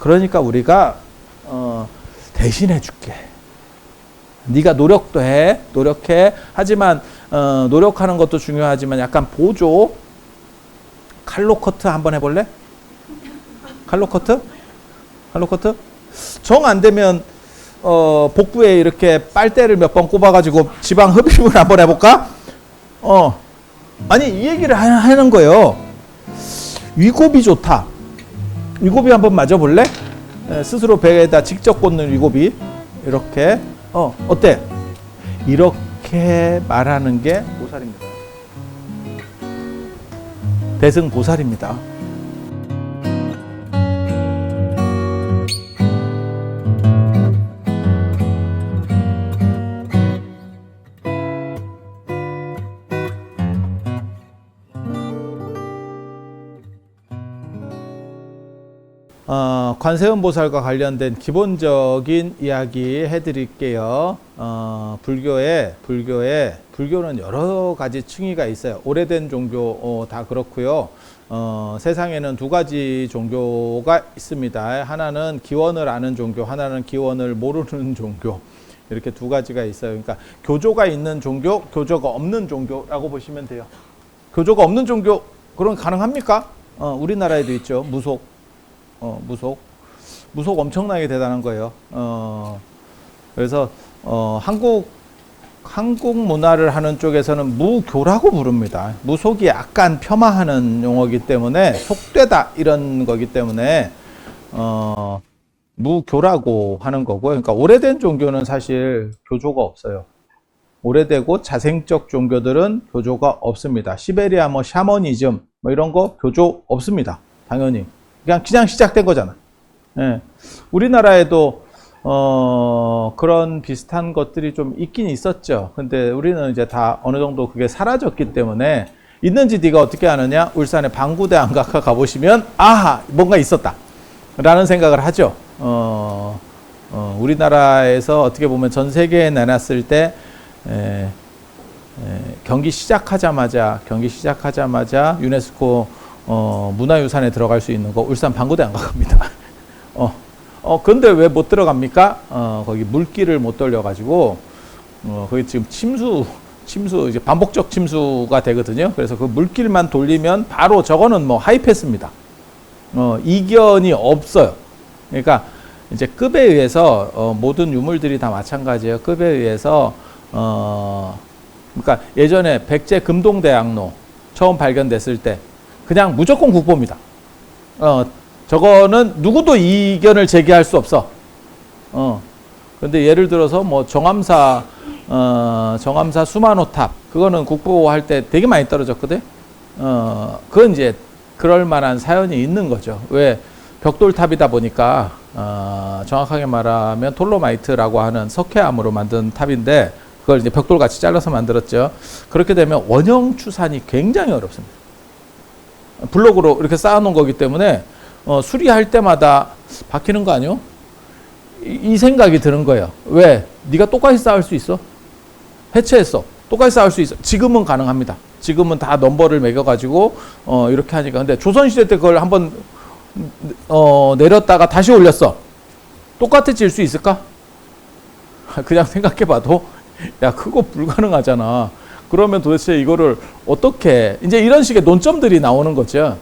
그러니까 우리가 대신해 줄게. 네가 노력도 해. 노력해. 하지만 노력하는 것도 중요하지만 약간 보조. 칼로 커트 한번 해볼래? 칼로 커트? 칼로 커트? 정 안 되면 복부에 이렇게 빨대를 몇 번 꼽아가지고 지방 흡입을 한번 해볼까? 아니 이 얘기를 하는 거예요. 위고비 좋다. 위고비 한번 맞아볼래? 스스로 배에다 직접 꽂는 위고비. 이렇게 어때? 이렇게 말하는 게 보살입니다. 대승보살입니다. 관세음보살과 관련된 기본적인 이야기 해드릴게요. 불교는 여러 가지 층위가 있어요. 오래된 종교 다 그렇고요. 세상에는 두 가지 종교가 있습니다. 하나는 기원을 아는 종교, 하나는 기원을 모르는 종교. 이렇게 두 가지가 있어요. 그러니까 교조가 있는 종교, 교조가 없는 종교라고 보시면 돼요. 교조가 없는 종교, 그런 가능합니까? 우리나라에도 있죠. 무속 엄청나게 대단한 거예요. 그래서 한국 문화를 하는 쪽에서는 무교라고 부릅니다. 무속이 약간 폄하하는 용어이기 때문에 속되다 이런 거기 때문에 무교라고 하는 거고요. 그러니까 오래된 종교는 사실 교조가 없어요. 오래되고 자생적 종교들은 교조가 없습니다. 시베리아 샤머니즘 이런 거 교조 없습니다. 당연히. 그냥 시작된 거잖아. 예. 우리나라에도 그런 비슷한 것들이 좀 있긴 있었죠. 근데 우리는 이제 다 어느 정도 그게 사라졌기 때문에 있는지 네가 어떻게 아느냐? 울산의 방구대 안각화 가보시면 아하 뭔가 있었다 라는 생각을 하죠. 우리나라에서 어떻게 보면 전 세계에 내놨을 때 경기 시작하자마자 유네스코 문화유산에 들어갈 수 있는 거 울산 방구대 안각화입니다. 근데 왜 못 들어갑니까? 거기 물길을 못 돌려가지고, 거기 지금 침수, 이제 반복적 침수가 되거든요. 그래서 그 물길만 돌리면 바로 저거는 하이패스입니다. 이견이 없어요. 그러니까 이제 급에 의해서, 모든 유물들이 다 마찬가지예요. 급에 의해서, 그러니까 예전에 백제 금동대학로 처음 발견됐을 때, 그냥 무조건 국보입니다. 저거는 누구도 이견을 제기할 수 없어. 근데 예를 들어서 정암사 수만호탑, 그거는 국보할 때 되게 많이 떨어졌거든. 그건 이제 그럴 만한 사연이 있는 거죠. 왜? 벽돌탑이다 보니까, 정확하게 말하면 톨로마이트라고 하는 석회암으로 만든 탑인데, 그걸 이제 벽돌같이 잘라서 만들었죠. 그렇게 되면 원형 추산이 굉장히 어렵습니다. 블록으로 이렇게 쌓아놓은 거기 때문에 수리할 때마다 바뀌는 거 아니요? 이 생각이 드는 거예요. 왜? 네가 똑같이 쌓을 수 있어? 해체했어. 똑같이 쌓을 수 있어. 지금은 가능합니다. 지금은 다 넘버를 매겨가지고 이렇게 하니까. 근데 조선시대 때 그걸 한번 내렸다가 다시 올렸어. 똑같아질 수 있을까? 그냥 생각해봐도 야 그거 불가능하잖아. 그러면 도대체 이거를 어떻게, 이제 이런 식의 논점들이 나오는 거죠.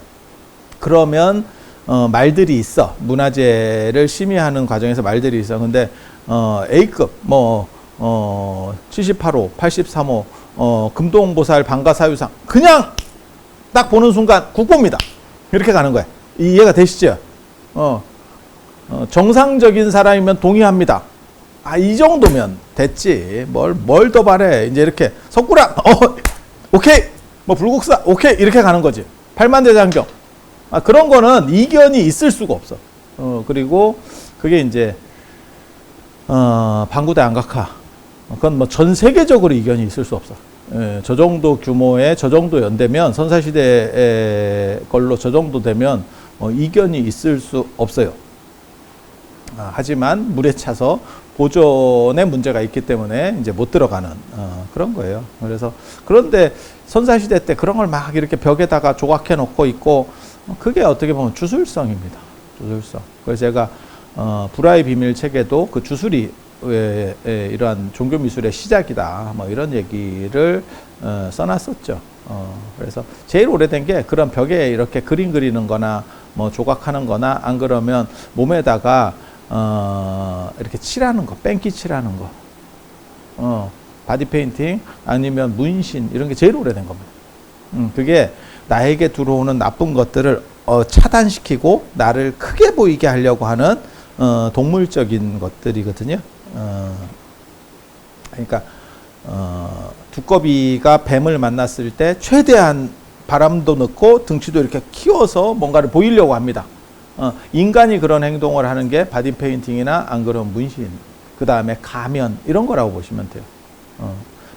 그러면 말들이 있어. 문화재를 심의하는 과정에서 말들이 있어. 근데 A급 78호, 83호 금동보살 방가사유상 그냥 딱 보는 순간 국보입니다. 이렇게 가는 거야. 이해가 되시죠? 정상적인 사람이면 동의합니다. 이 정도면 됐지. 뭘 더 바래. 이제 이렇게 석굴암, 오케이. 불국사, 오케이. 이렇게 가는 거지. 팔만대장경. 그런 거는 이견이 있을 수가 없어. 그리고 그게 이제, 방구대 안각화. 그건 전 세계적으로 이견이 있을 수 없어. 저 정도 규모의, 저 정도 연대면, 선사시대의 걸로 저 정도 되면, 이견이 있을 수 없어요. 하지만 물에 차서 보존에 문제가 있기 때문에 이제 못 들어가는 그런 거예요. 그래서 그런데 선사시대 때 그런 걸 막 이렇게 벽에다가 조각해 놓고 있고 그게 어떻게 보면 주술성입니다. 조술성. 그래서 제가 불화의 비밀 책에도 그 주술이 이러한 종교 미술의 시작이다. 뭐 이런 얘기를 써놨었죠. 그래서 제일 오래된 게 그런 벽에 이렇게 그림 그리는 거나 뭐 조각하는 거나 안 그러면 몸에다가 이렇게 칠하는 거, 뺑기 칠하는 거. 바디 페인팅 아니면 문신 이런 게 제일 오래된 겁니다. 그게 나에게 들어오는 나쁜 것들을 차단시키고 나를 크게 보이게 하려고 하는 동물적인 것들이거든요. 그러니까 두꺼비가 뱀을 만났을 때 최대한 바람도 넣고 등치도 이렇게 키워서 뭔가를 보이려고 합니다. 인간이 그런 행동을 하는 게 바디 페인팅이나 안 그러면 문신, 그 다음에 가면 이런 거라고 보시면 돼요.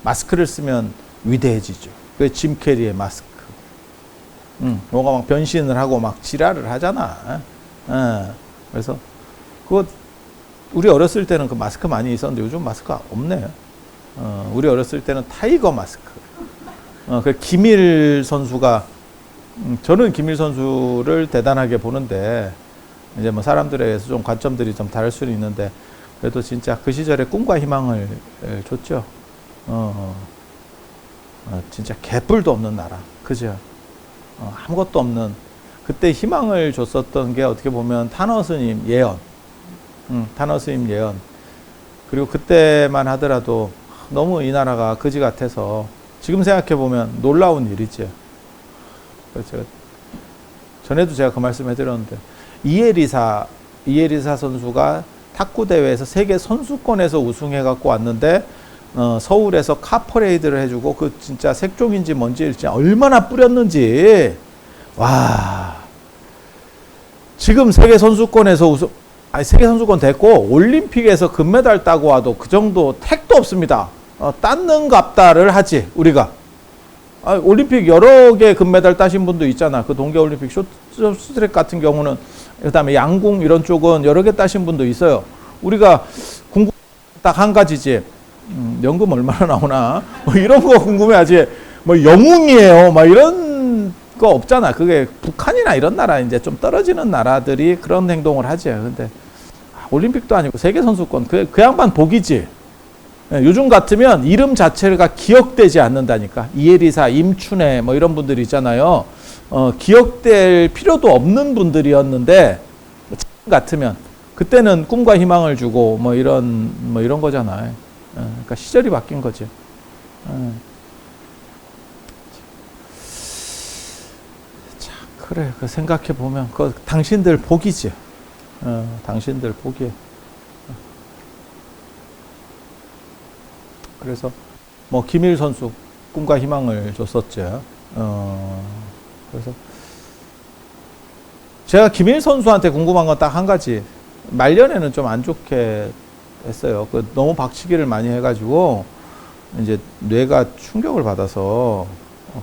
마스크를 쓰면 위대해지죠. 그 짐 캐리의 마스크. 뭔가 막 변신을 하고 막 지랄을 하잖아. 그래서 그거 우리 어렸을 때는 그 마스크 많이 있었는데 요즘 마스크가 없네. 우리 어렸을 때는 타이거 마스크. 그 김일 선수가 저는 김일 선수를 대단하게 보는데 이제 뭐 사람들에 의해서 좀 관점들이 좀 다를 수는 있는데 그래도 진짜 그 시절에 꿈과 희망을 줬죠. 진짜 개뿔도 없는 나라, 그죠? 아무것도 없는 그때 희망을 줬었던 게 어떻게 보면 타너 스님 예언, 타너 스님 예언. 그리고 그때만 하더라도 너무 이 나라가 그지 같아서 지금 생각해 보면 놀라운 일이죠. 그래서 제가 전에도 제가 그 말씀 해드렸는데 이에리사 선수가 탁구 대회에서 세계 선수권에서 우승해갖고 왔는데 서울에서 카퍼레이드를 해주고 그 진짜 색종인지 뭔지 진짜 얼마나 뿌렸는지. 와, 지금 세계 선수권에서 세계 선수권 됐고 올림픽에서 금메달 따고 와도 그 정도 택도 없습니다. 땄는 갑다를 하지 우리가. 올림픽 여러 개 금메달 따신 분도 있잖아. 그 동계올림픽 쇼트트랙 같은 경우는, 그 다음에 양궁 이런 쪽은 여러 개 따신 분도 있어요. 우리가 궁금 딱 한 가지지. 연금 얼마나 나오나 뭐 이런 거 궁금해하지. 뭐 영웅이에요 막 이런 거 없잖아. 그게 북한이나 이런 나라 이제 좀 떨어지는 나라들이 그런 행동을 하지. 근데 올림픽도 아니고 세계 선수권 그 양반 복이지. 요즘 같으면 이름 자체가 기억되지 않는다니까. 이에리사, 임춘애 뭐 이런 분들이 있잖아요. 기억될 필요도 없는 분들이었는데 지금 같으면 그때는 꿈과 희망을 주고 뭐 이런 거잖아요. 그러니까 시절이 바뀐 거죠. 자, 그래. 그 생각해 보면 그 당신들 복이지. 당신들 복이에요. 그래서 뭐 김일 선수 꿈과 희망을 줬었죠. 그래서 제가 김일 선수한테 궁금한 건 딱 한 가지. 말년에는 좀 안 좋게 했어요. 너무 박치기를 많이 해가지고 이제 뇌가 충격을 받아서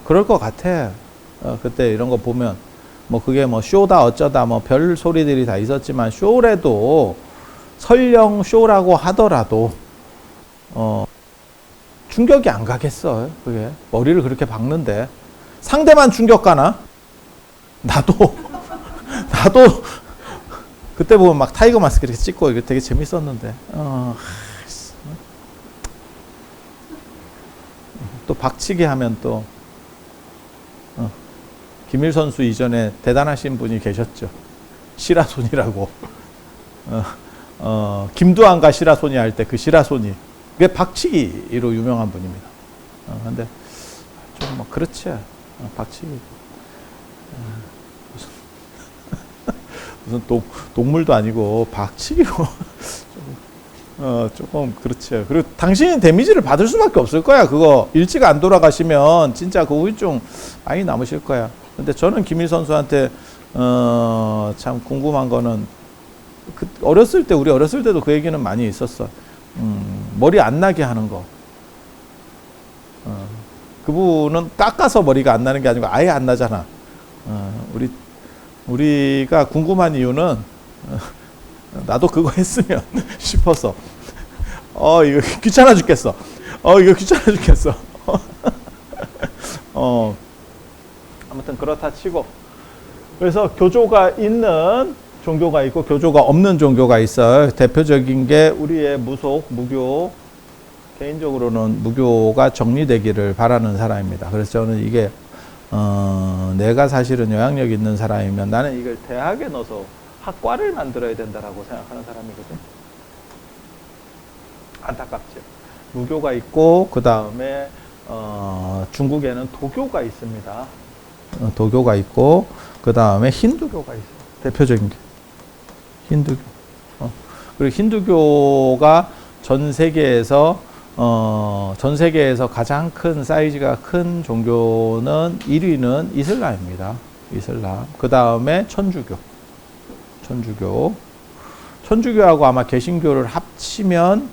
그럴 것 같아. 그때 이런 거 보면 뭐 그게 뭐 쇼다 어쩌다 뭐 별 소리들이 다 있었지만 쇼래도 설령 쇼라고 하더라도 충격이 안 가겠어. 그게 머리를 그렇게 박는데 상대만 충격 가나? 나도 그때 보면 막 타이거 마스크 이렇게 찍고 이게 되게 재밌었는데 또 박치기 하면 또 김일 선수 이전에 대단하신 분이 계셨죠. 시라손이라고. 김두한과 시라손이 할 때 그 시라손이 그게 박치기로 유명한 분입니다. 근데 좀 뭐 그렇지. 박치기. 무슨 동물도 아니고 박치기로 조금 그렇죠. 그리고 당신이 데미지를 받을 수밖에 없을 거야. 그거 일찍 안 돌아가시면 진짜 그 후유증 많이 남으실 거야. 근데 저는 김일 선수한테 참 궁금한 거는 우리 어렸을 때도 그 얘기는 많이 있었어. 머리 안 나게 하는 거. 그분은 깎아서 머리가 안 나는 게 아니고 아예 안 나잖아. 우리가 궁금한 이유는 나도 그거 했으면 싶어서 이거 귀찮아 죽겠어. 아무튼 그렇다 치고 그래서 교조가 있는 종교가 있고 교조가 없는 종교가 있어요. 대표적인 게 우리의 무속, 무교. 개인적으로는 무교가 정리되기를 바라는 사람입니다. 그래서 저는 이게 내가 사실은 영향력 있는 사람이면 나는 이걸 대학에 넣어서 학과를 만들어야 된다라고 생각하는 사람이거든. 안타깝죠. 무교가 있고 그 다음에 중국에는 도교가 있습니다. 도교가 있고 그 다음에 힌두교가 있어요. 대표적인 게 힌두교. 그리고 힌두교가 전 세계에서 가장 큰 사이즈가 큰 종교는 1위는 이슬람입니다. 이슬람. 그 다음에 천주교하고 아마 개신교를 합치면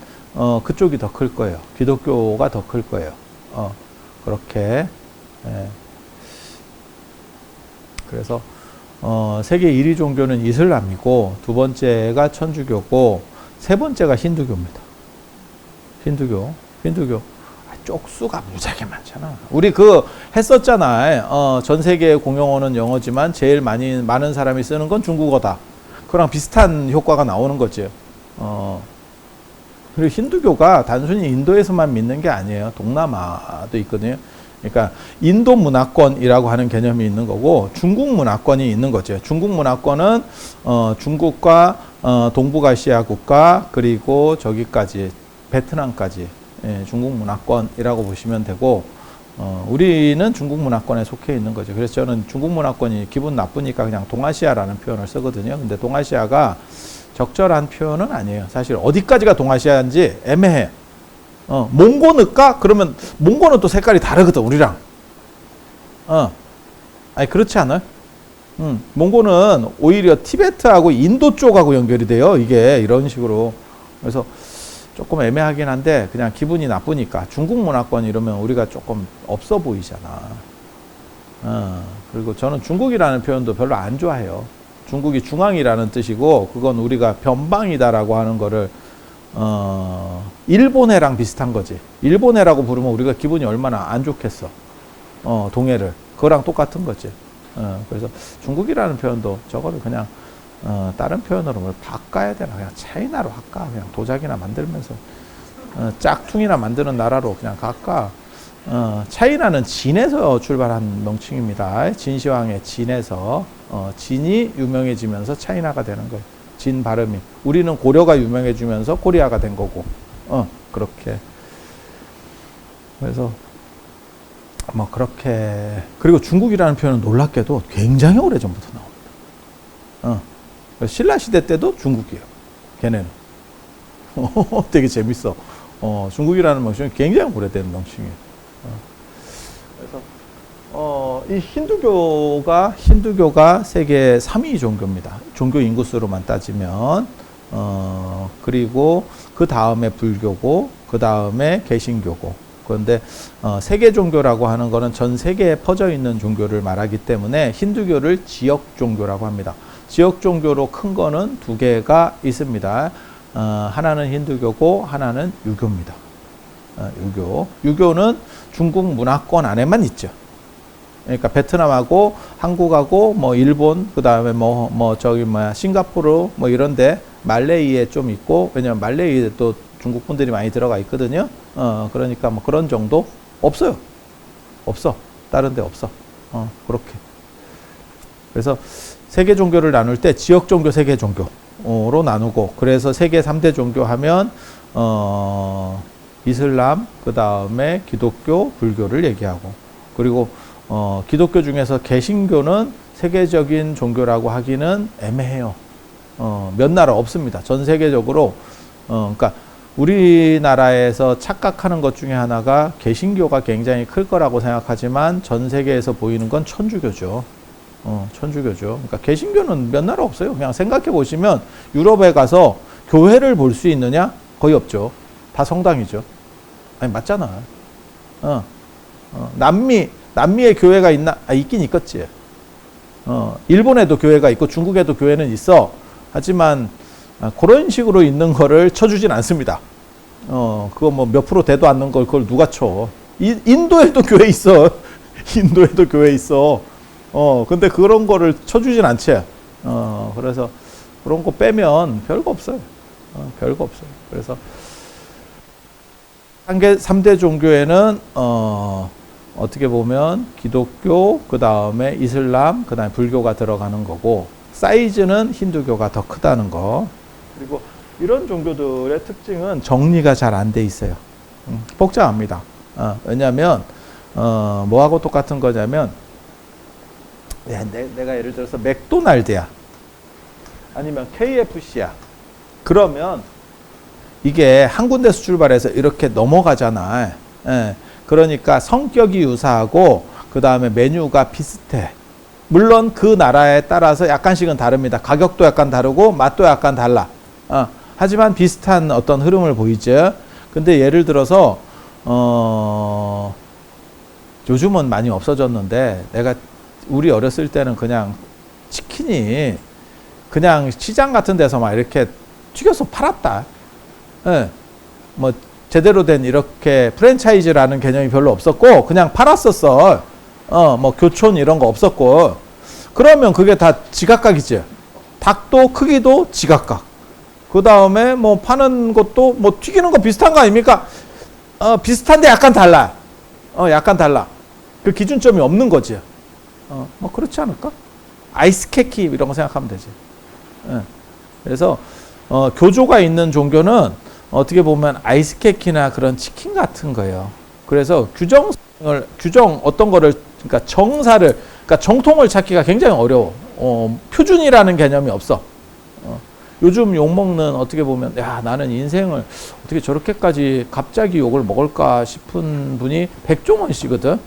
그쪽이 더 클 거예요. 기독교가 더 클 거예요. 그렇게. 예. 그래서 세계 1위 종교는 이슬람이고 두 번째가 천주교고 세 번째가 힌두교입니다. 힌두교. 쪽수가 무지하게 많잖아. 우리 했었잖아. 전 세계 공용어는 영어지만 제일 많은 사람이 쓰는 건 중국어다. 그랑 비슷한 효과가 나오는 거지. 그리고 힌두교가 단순히 인도에서만 믿는 게 아니에요. 동남아도 있거든요. 그러니까 인도 문화권이라고 하는 개념이 있는 거고 중국 문화권이 있는 거죠. 중국 문화권은 중국과 동북아시아 국가 그리고 저기까지 베트남까지 중국 문화권이라고 보시면 되고 우리는 중국 문화권에 속해 있는 거죠. 그래서 저는 중국 문화권이 기분 나쁘니까 그냥 동아시아라는 표현을 쓰거든요. 근데 동아시아가 적절한 표현은 아니에요. 사실 어디까지가 동아시아인지 애매해. 몽고 넣을까? 그러면 몽고는 또 색깔이 다르거든, 우리랑. 아니 그렇지 않아요? 몽고는 오히려 티베트하고 인도 쪽하고 연결이 돼요. 이게 이런 식으로. 그래서 조금 애매하긴 한데 그냥 기분이 나쁘니까 중국 문화권 이러면 우리가 조금 없어 보이잖아. 그리고 저는 중국이라는 표현도 별로 안 좋아해요. 중국이 중앙이라는 뜻이고 그건 우리가 변방이다라고 하는 거를 일본해랑 비슷한 거지. 일본해라고 부르면 우리가 기분이 얼마나 안 좋겠어. 동해를. 그거랑 똑같은 거지. 그래서 중국이라는 표현도 저거를 그냥 다른 표현으로 뭘 바꿔야 되나. 그냥 차이나로 할까. 그냥 도자기나 만들면서 짝퉁이나 만드는 나라로 그냥 갈까. 차이나는 진에서 출발한 명칭입니다. 진시황의 진에서 진이 유명해지면서 차이나가 되는 거예요. 진 발음이. 우리는 고려가 유명해지면서 코리아가 된 거고. 그렇게. 그래서 뭐 그렇게. 그리고 중국이라는 표현은 놀랍게도 굉장히 오래전부터 나옵니다. 신라 시대 때도 중국이에요. 걔네는. 되게 재밌어. 중국이라는 명칭은 굉장히 오래된 명칭이에요. 그래서 이 힌두교가 세계 3위 종교입니다. 종교 인구수로만 따지면. 그리고 그 다음에 불교고 그 다음에 개신교고. 그런데 세계 종교라고 하는 거는 전 세계에 퍼져 있는 종교를 말하기 때문에 힌두교를 지역 종교라고 합니다. 지역 종교로 큰 거는 두 개가 있습니다. 하나는 힌두교고 하나는 유교입니다. 유교는 중국 문화권 안에만 있죠. 그러니까 베트남하고 한국하고 뭐 일본 그다음에 싱가포르 뭐 이런데 말레이에 좀 있고 왜냐면 말레이에 또 중국 분들이 많이 들어가 있거든요. 그러니까 뭐 그런 정도 없어요. 없어. 다른 데 없어. 그렇게. 그래서 세계 종교를 나눌 때 지역 종교, 세계 종교로 나누고 그래서 세계 3대 종교 하면 이슬람, 그 다음에 기독교, 불교를 얘기하고 그리고 기독교 중에서 개신교는 세계적인 종교라고 하기는 애매해요. 몇 나라 없습니다. 전 세계적으로 그러니까 우리나라에서 착각하는 것 중에 하나가 개신교가 굉장히 클 거라고 생각하지만 전 세계에서 보이는 건 천주교죠. 천주교죠. 그러니까 개신교는 몇 나라 없어요. 그냥 생각해 보시면 유럽에 가서 교회를 볼 수 있느냐? 거의 없죠. 다 성당이죠. 아니 맞잖아. 남미에 교회가 있나? 있긴 있겠지. 일본에도 교회가 있고 중국에도 교회는 있어. 하지만 그런 식으로 있는 거를 쳐주진 않습니다. 그거 뭐 몇 프로 돼도 않는 걸 그걸 누가 쳐? 인도에도 교회 있어. 인도에도 교회 있어. 근데 그런 거를 쳐주진 않지. 그래서 그런 거 빼면 별거 없어요. 별거 없어요. 그래서 3대 종교에는 어떻게 보면 기독교, 그 다음에 이슬람, 그 다음에 불교가 들어가는 거고, 사이즈는 힌두교가 더 크다는 거. 그리고 이런 종교들의 특징은 정리가 잘 안 돼 있어요. 복잡합니다. 왜냐하면 뭐하고 똑같은 거냐면, 내가 예를 들어서 맥도날드야, 아니면 KFC야. 그러면 이게 한 군데서 출발해서 이렇게 넘어가잖아. 그러니까 성격이 유사하고 그 다음에 메뉴가 비슷해. 물론 그 나라에 따라서 약간씩은 다릅니다. 가격도 약간 다르고 맛도 약간 달라. 하지만 비슷한 어떤 흐름을 보이죠. 근데 예를 들어서 요즘은 많이 없어졌는데, 우리 어렸을 때는 그냥 치킨이 그냥 시장 같은 데서 막 이렇게 튀겨서 팔았다. 뭐 제대로 된 이렇게 프랜차이즈라는 개념이 별로 없었고 그냥 팔았었어. 뭐 교촌 이런 거 없었고. 그러면 그게 다 지각각이지. 닭도 크기도 지각각. 그 다음에 뭐 파는 것도 뭐 튀기는 거 비슷한 거 아닙니까? 비슷한데 약간 달라. 약간 달라. 그 기준점이 없는 거지. 뭐 그렇지 않을까? 아이스 케이크 이런 거 생각하면 되지. 그래서 교조가 있는 종교는 어떻게 보면 아이스 케이크나 그런 치킨 같은 거예요. 그래서 규정 어떤 거를, 그러니까 정사를, 그러니까 정통을 찾기가 굉장히 어려워. 표준이라는 개념이 없어. 요즘 욕먹는, 어떻게 보면 나는 인생을 어떻게 저렇게까지 갑자기 욕을 먹을까 싶은 분이 백종원 씨거든.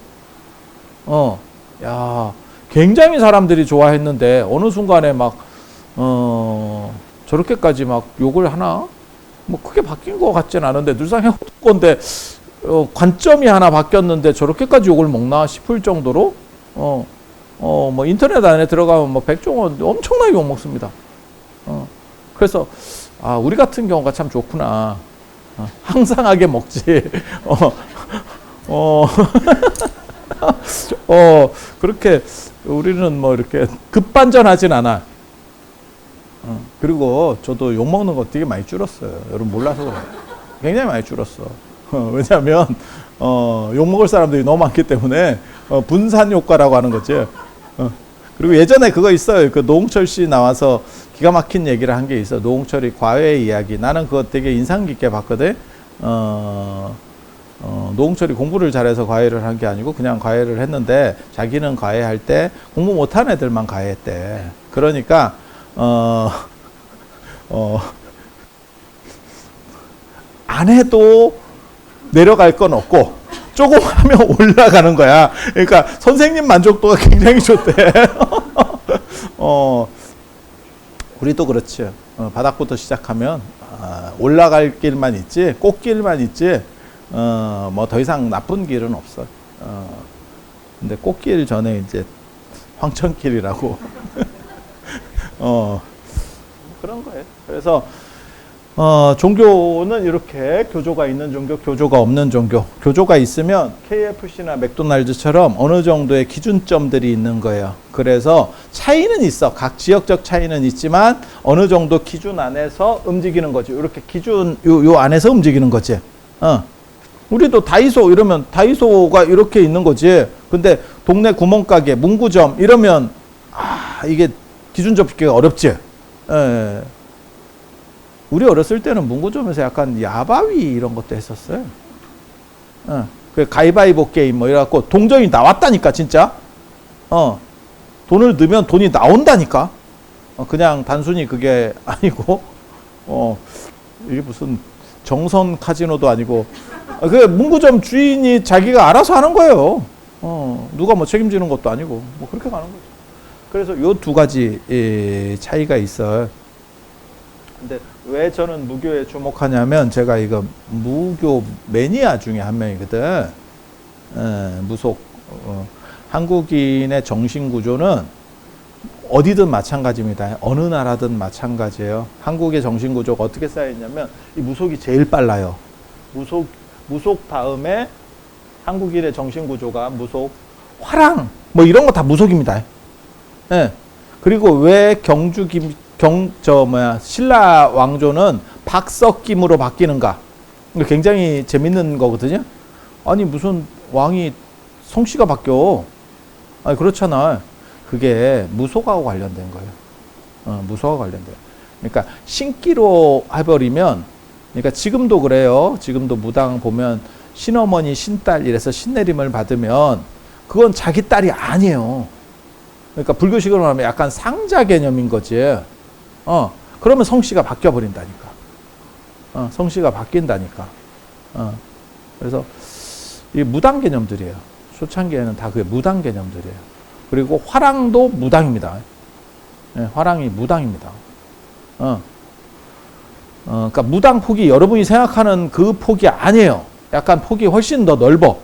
굉장히 사람들이 좋아했는데 어느 순간에 막 저렇게까지 막 욕을 하나? 뭐 크게 바뀐 것 같진 않은데, 늘상 해온 건데 관점이 하나 바뀌었는데 저렇게까지 욕을 먹나 싶을 정도로 뭐 인터넷 안에 들어가면 뭐 백종원 엄청나게 욕 먹습니다. 그래서 우리 같은 경우가 참 좋구나. 항상하게 먹지. 그렇게 우리는 뭐 이렇게 급반전하진 않아. 그리고 저도 욕 먹는 거 되게 많이 줄었어요. 여러분 몰라서 그래요. 굉장히 많이 줄었어. 왜냐하면 욕 먹을 사람들이 너무 많기 때문에 분산 효과라고 하는 거지. 그리고 예전에 그거 있어요. 그 노홍철 씨 나와서 기가 막힌 얘기를 한 게 있어. 노홍철이 과외 이야기. 나는 그거 되게 인상 깊게 봤거든. 노홍철이 공부를 잘해서 과외를 한 게 아니고 그냥 과외를 했는데, 자기는 과외할 때 공부 못한 애들만 과외했대. 그러니까 안 해도 내려갈 건 없고 조금 하면 올라가는 거야. 그러니까 선생님 만족도가 굉장히 좋대. 우리도 그렇지. 바닥부터 시작하면 올라갈 길만 있지, 꽃길만 있지, 뭐 더 이상 나쁜 길은 없어. 근데 꽃길 전에 이제 황천길이라고. 그런 거예요. 그래서 종교는 이렇게 교조가 있는 종교, 교조가 없는 종교. 교조가 있으면 KFC나 맥도날드처럼 어느 정도의 기준점들이 있는 거예요. 그래서 차이는 있어. 각 지역적 차이는 있지만 어느 정도 기준 안에서 움직이는 거지. 이렇게 기준 요 안에서 움직이는 거지. 우리도 다이소 이러면 다이소가 이렇게 있는 거지. 근데 동네 구멍가게, 문구점 이러면 이게 기준 잡기가 어렵지. 우리 어렸을 때는 문구점에서 약간 야바위 이런 것도 했었어요. 그 가위바위보 게임 뭐 이래갖고 동전이 나왔다니까 진짜. 돈을 넣으면 돈이 나온다니까. 그냥 단순히 그게 아니고 이게 무슨 정선 카지노도 아니고 그 문구점 주인이 자기가 알아서 하는 거예요. 누가 뭐 책임지는 것도 아니고 뭐 그렇게 가는 거죠. 그래서 요 두 가지 차이가 있어요. 근데 왜 저는 무교에 주목하냐면, 제가 이거 무교 매니아 중에 한 명이거든. 무속. 한국인의 정신구조는 어디든 마찬가지입니다. 어느 나라든 마찬가지예요. 한국의 정신구조가 어떻게 쌓여있냐면, 이 무속이 제일 빨라요. 무속 다음에 한국인의 정신구조가 무속, 화랑, 뭐 이런 거 다 무속입니다. 그리고 왜 신라 왕조는 박석김으로 바뀌는가? 이거 굉장히 재밌는 거거든요. 아니, 무슨 왕이 성씨가 바뀌어. 아니, 그렇잖아. 그게 무속하고 관련된 거예요. 무속하고 관련돼요. 그러니까 신기로 해버리면, 그러니까 지금도 그래요. 지금도 무당 보면 신어머니, 신딸 이래서 신내림을 받으면 그건 자기 딸이 아니에요. 그러니까 불교식으로 하면 약간 상자 개념인 거지. 그러면 성씨가 바뀌어 버린다니까. 성씨가 바뀐다니까. 그래서 이 무당 개념들이에요. 초창기에는 다 그게 무당 개념들이에요. 그리고 화랑도 무당입니다. 네, 화랑이 무당입니다. 그러니까 무당 폭이 여러분이 생각하는 그 폭이 아니에요. 약간 폭이 훨씬 더 넓어.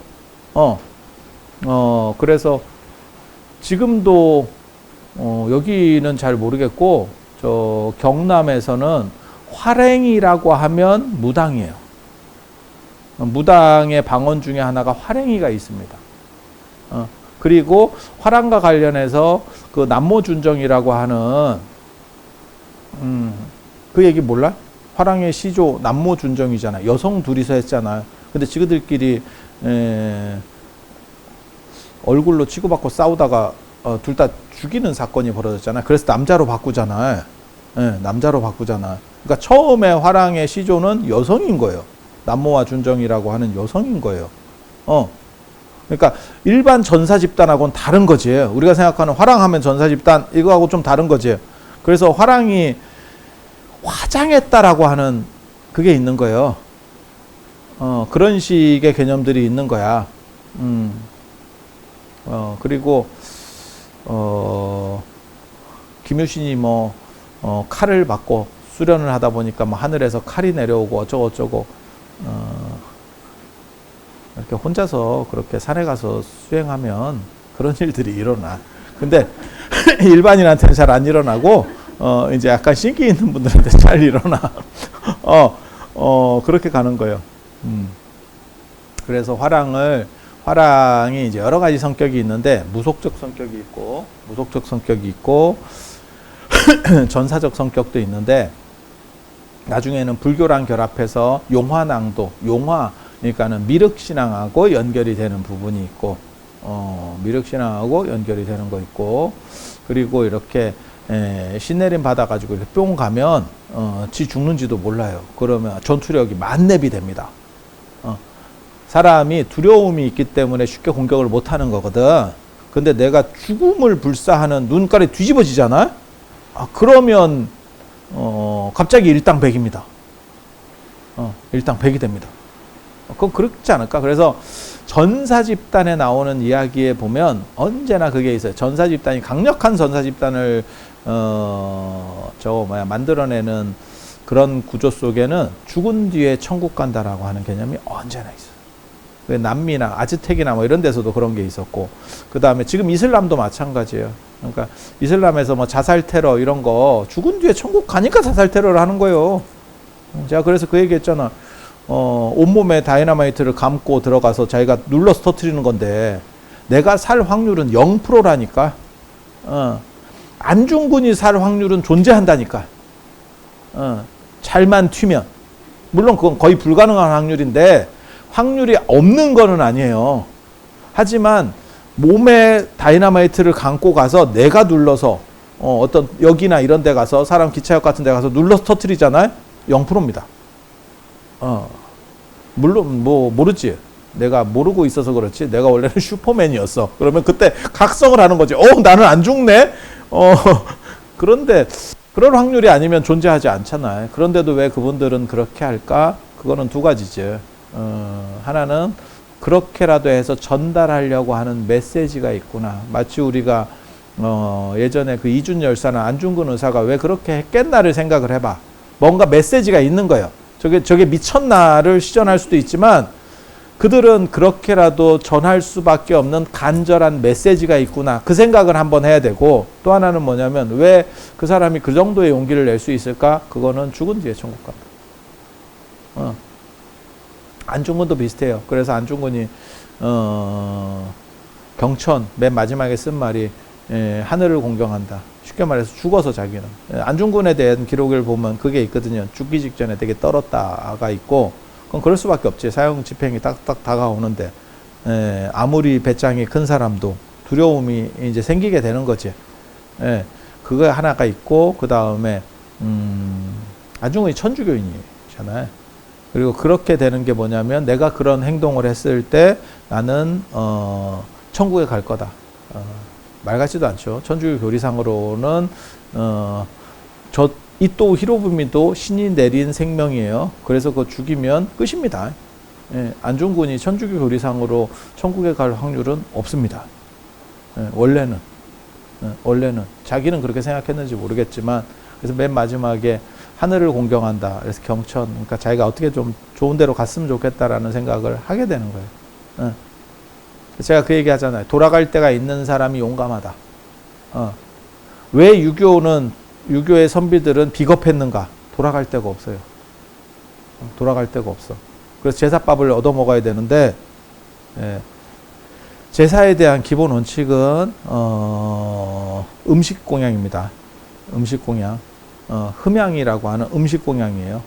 그래서 지금도 여기는 잘 모르겠고 저 경남에서는 화랭이라고 하면 무당이에요. 무당의 방언 중에 하나가 화랭이가 있습니다. 그리고 화랑과 관련해서 그 남모준정이라고 하는 그 얘기 몰라? 화랑의 시조 남모준정이잖아. 여성 둘이서 했잖아. 근데 지그들끼리 얼굴로 치고받고 싸우다가 둘 다 죽이는 사건이 벌어졌잖아. 그래서 남자로 바꾸잖아. 남자로 바꾸잖아. 그러니까 처음에 화랑의 시조는 여성인 거예요. 남모와 준정이라고 하는 여성인 거예요. 그러니까 일반 전사 집단하고는 다른 거지. 우리가 생각하는 화랑하면 전사 집단 이거하고 좀 다른 거지. 그래서 화랑이 화장했다라고 하는 그게 있는 거예요. 그런 식의 개념들이 있는 거야. 그리고 김유신이 칼을 받고 수련을 하다 보니까 하늘에서 칼이 내려오고 어쩌고 이렇게 혼자서 그렇게 산에 가서 수행하면 그런 일들이 일어나. 근데 일반인한테는 잘 안 일어나고 이제 약간 신기 있는 분들한테 잘 일어나. 그렇게 가는 거예요. 그래서 화랑이 이제 여러 가지 성격이 있는데 무속적 성격이 있고 전사적 성격도 있는데 나중에는 불교랑 결합해서 용화낭도, 그러니까는 미륵신앙하고 연결이 되는 부분이 있고, 미륵신앙하고 연결이 되는 거 있고, 그리고 이렇게 신내림 받아가지고 이렇게 뿅 가면 지 죽는지도 몰라요. 그러면 전투력이 만렙이 됩니다. 사람이 두려움이 있기 때문에 쉽게 공격을 못하는 거거든. 근데 내가 죽음을 불사하는 눈깔이 뒤집어지잖아. 그러면 갑자기 일당백입니다. 일당백이 됩니다. 그건 그렇지 않을까? 그래서 전사 집단에 나오는 이야기에 보면 언제나 그게 있어요. 전사 집단이 강력한 전사 집단을 만들어내는 그런 구조 속에는 죽은 뒤에 천국 간다라고 하는 개념이 언제나 있어요. 남미나 아즈텍이나 이런 데서도 그런 게 있었고, 그 다음에 지금 이슬람도 마찬가지예요. 그러니까 이슬람에서 자살 테러 이런 거 죽은 뒤에 천국 가니까 자살 테러를 하는 거예요. 제가 그래서 그 얘기 했잖아. 온몸에 다이너마이트를 감고 들어가서 자기가 눌러서 터뜨리는 건데 내가 살 확률은 0%라니까. 안중근이 살 확률은 존재한다니까. 잘만 튀면. 물론 그건 거의 불가능한 확률인데 확률이 없는 거는 아니에요. 하지만 몸에 다이너마이트를 감고 가서 내가 눌러서 어떤 역이나 이런 데 가서 사람 기차역 같은 데 가서 눌러서 터뜨리잖아요. 0%입니다. 물론 모르지. 내가 모르고 있어서 그렇지. 내가 원래는 슈퍼맨이었어. 그러면 그때 각성을 하는 거지. 나는 안 죽네. 그런데 그럴 확률이 아니면 존재하지 않잖아요. 그런데도 왜 그분들은 그렇게 할까? 그거는 두 가지죠. 하나는 그렇게라도 해서 전달하려고 하는 메시지가 있구나. 마치 우리가 예전에 그 이준 열사나 안중근 의사가 왜 그렇게 했겠나를 생각을 해봐. 뭔가 메시지가 있는 거예요. 저게 미쳤나를 시전할 수도 있지만 그들은 그렇게라도 전할 수밖에 없는 간절한 메시지가 있구나. 그 생각을 한번 해야 되고, 또 하나는 뭐냐면 왜 그 사람이 그 정도의 용기를 낼 수 있을까? 그거는 죽은 뒤에 천국 간다. 안중근도 비슷해요. 그래서 안중근이 경천 맨 마지막에 쓴 말이 하늘을 공경한다. 쉽게 말해서 죽어서 자기는. 안중근에 대한 기록을 보면 그게 있거든요. 죽기 직전에 되게 떨었다가 있고, 그건 그럴 수밖에 없지. 사형 집행이 딱딱 다가오는데, 아무리 배짱이 큰 사람도 두려움이 이제 생기게 되는 거지. 그거 하나가 있고, 그 다음에, 안중근이 천주교인이잖아요. 그리고 그렇게 되는 게 뭐냐면, 내가 그런 행동을 했을 때 나는, 천국에 갈 거다. 말 같지도 않죠. 천주교 교리상으로는, 이또 히로부미도 신이 내린 생명이에요. 그래서 그거 죽이면 끝입니다. 안중근이 천주교 교리상으로 천국에 갈 확률은 없습니다. 원래는. 자기는 그렇게 생각했는지 모르겠지만, 그래서 맨 마지막에 하늘을 공경한다. 그래서 경천, 그러니까 자기가 어떻게 좀 좋은 데로 갔으면 좋겠다라는 생각을 하게 되는 거예요. 제가 그 얘기 하잖아요. 돌아갈 때가 있는 사람이 용감하다. 왜 유교의 선비들은 비겁했는가? 돌아갈 데가 없어요. 돌아갈 데가 없어. 그래서 제사밥을 얻어 먹어야 되는데, 제사에 대한 기본 원칙은, 음식 공양입니다. 음식 공양. 흠양이라고 하는 음식 공양이에요.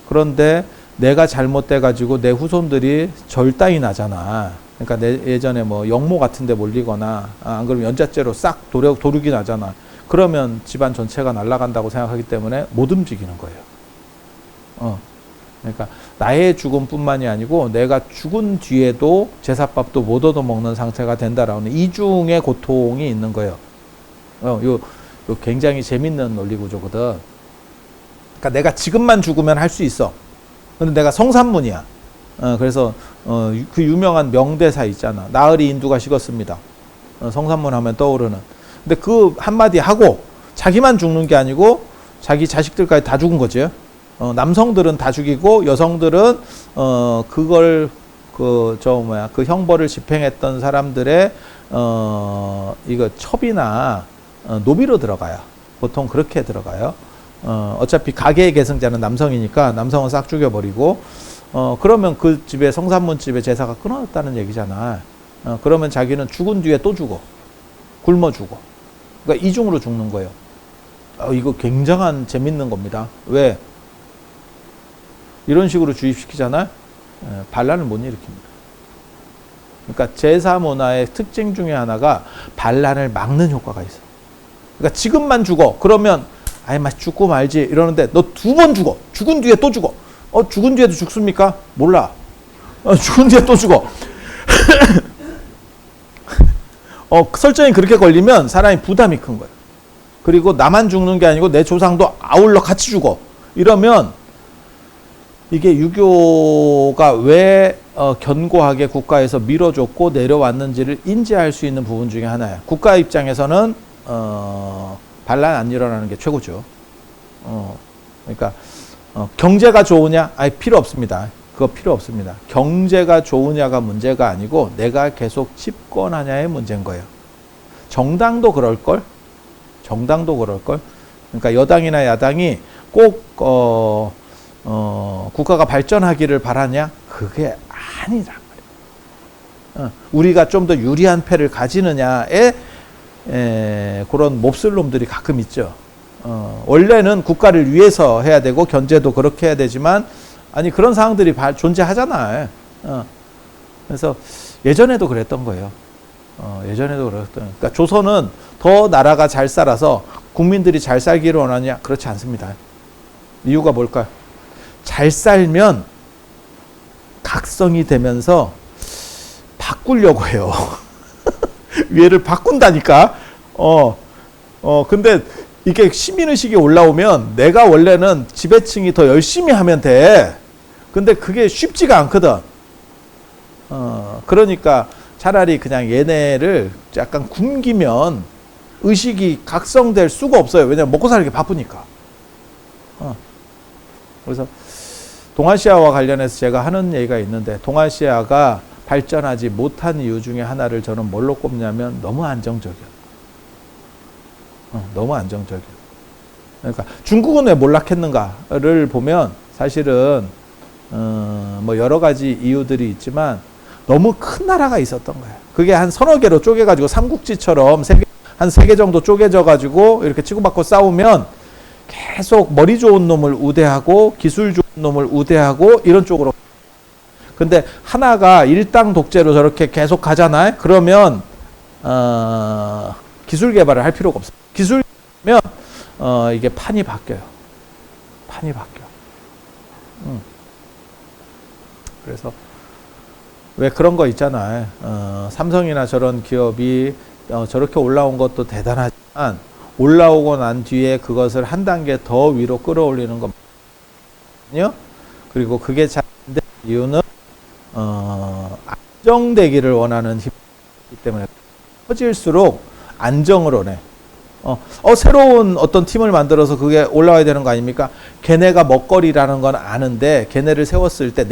그런데 내가 잘못돼가지고 내 후손들이 절단이 나잖아. 그러니까 예전에 뭐 영모 같은 데 몰리거나, 안 그러면 연자죄로 싹 도륙이 나잖아. 그러면 집안 전체가 날아간다고 생각하기 때문에 못 움직이는 거예요. 그러니까 나의 죽음뿐만이 아니고 내가 죽은 뒤에도 제사밥도 못 얻어먹는 상태가 된다라는 이중의 고통이 있는 거예요. 요 굉장히 재밌는 논리 구조거든. 그러니까 내가 지금만 죽으면 할 수 있어. 근데 내가 성산문이야. 그래서 그 유명한 명대사 있잖아. 나으리 인두가 식었습니다. 성산문 하면 떠오르는. 근데 그 한마디 하고 자기만 죽는 게 아니고 자기 자식들까지 다 죽은 거지. 남성들은 다 죽이고 여성들은 그걸 그 형벌을 집행했던 사람들의 이거 첩이나 노비로 들어가요. 보통 그렇게 들어가요. 어차피 가계의 계승자는 남성이니까 남성은 싹 죽여버리고, 그러면 그 집에 성산문 집에 제사가 끊어졌다는 얘기잖아. 그러면 자기는 죽은 뒤에 또 죽어. 굶어 죽어. 그러니까 이중으로 죽는 거예요. 이거 굉장한 재밌는 겁니다. 왜? 이런 식으로 주입시키잖아요. 반란을 못 일으킵니다. 그러니까 제사 문화의 특징 중에 하나가 반란을 막는 효과가 있어. 그러니까 지금만 죽어. 그러면 아이 죽고 말지 이러는데 너 2번 죽어. 죽은 뒤에 또 죽어. 죽은 뒤에도 죽습니까? 몰라. 죽은 뒤에 또 죽어. 설정이 그렇게 걸리면 사람이 부담이 큰 거예요. 그리고 나만 죽는 게 아니고 내 조상도 아울러 같이 죽어. 이러면 이게 유교가 왜 견고하게 국가에서 밀어줬고 내려왔는지를 인지할 수 있는 부분 중에 하나야. 국가 입장에서는 반란 안 일어나는 게 최고죠. 그러니까 경제가 좋으냐? 필요 없습니다. 그거 필요 없습니다. 경제가 좋으냐가 문제가 아니고 내가 계속 집권하냐의 문제인 거예요. 정당도 그럴걸? 그러니까 여당이나 야당이 꼭 국가가 발전하기를 바라냐? 그게 아니란 말이에요. 우리가 좀 더 유리한 패를 가지느냐에 그런 몹쓸 놈들이 가끔 있죠. 원래는 국가를 위해서 해야 되고 견제도 그렇게 해야 되지만 아니 그런 상황들이 존재하잖아요. 그래서 예전에도 그랬던 거예요. 그러니까 조선은 더 나라가 잘 살아서 국민들이 잘 살기를 원하냐? 그렇지 않습니다. 이유가 뭘까요? 잘 살면 각성이 되면서 바꾸려고 해요. 얘를 바꾼다니까. 근데 이게 시민의식이 올라오면 내가 원래는 지배층이 더 열심히 하면 돼. 근데 그게 쉽지가 않거든. 그러니까 차라리 그냥 얘네를 약간 굶기면 의식이 각성될 수가 없어요. 왜냐면 먹고 살기 바쁘니까. 그래서 동아시아와 관련해서 제가 하는 얘기가 있는데 동아시아가 발전하지 못한 이유 중에 하나를 저는 뭘로 꼽냐면 너무 안정적이야. 너무 안정적이야. 그러니까 중국은 왜 몰락했는가를 보면 사실은 뭐 여러 가지 이유들이 있지만 너무 큰 나라가 있었던 거야. 그게 한 서너 개로 쪼개가지고 삼국지처럼 한 3개 정도 쪼개져 가지고 이렇게 치고받고 싸우면 계속 머리 좋은 놈을 우대하고 기술 좋은 놈을 우대하고 이런 쪽으로. 근데 하나가 일당 독재로 저렇게 계속 가잖아요. 그러면 기술 개발을 할 필요가 없어요. 기술이면 이게 판이 바뀌어요. 판이 바뀌어. 그래서 왜 그런 거 있잖아요. 삼성이나 저런 기업이 저렇게 올라온 것도 대단하지만 올라오고 난 뒤에 그것을 한 단계 더 위로 끌어올리는 거거든요. 그리고 그게 잘 안 되는 이유는 안정되기를 원하는 힘이기 때문에 커질수록 안정을 원해. 새로운 어떤 팀을 만들어서 그게 올라와야 되는 거 아닙니까? 걔네가 먹거리라는 건 아는데 걔네를 세웠을 때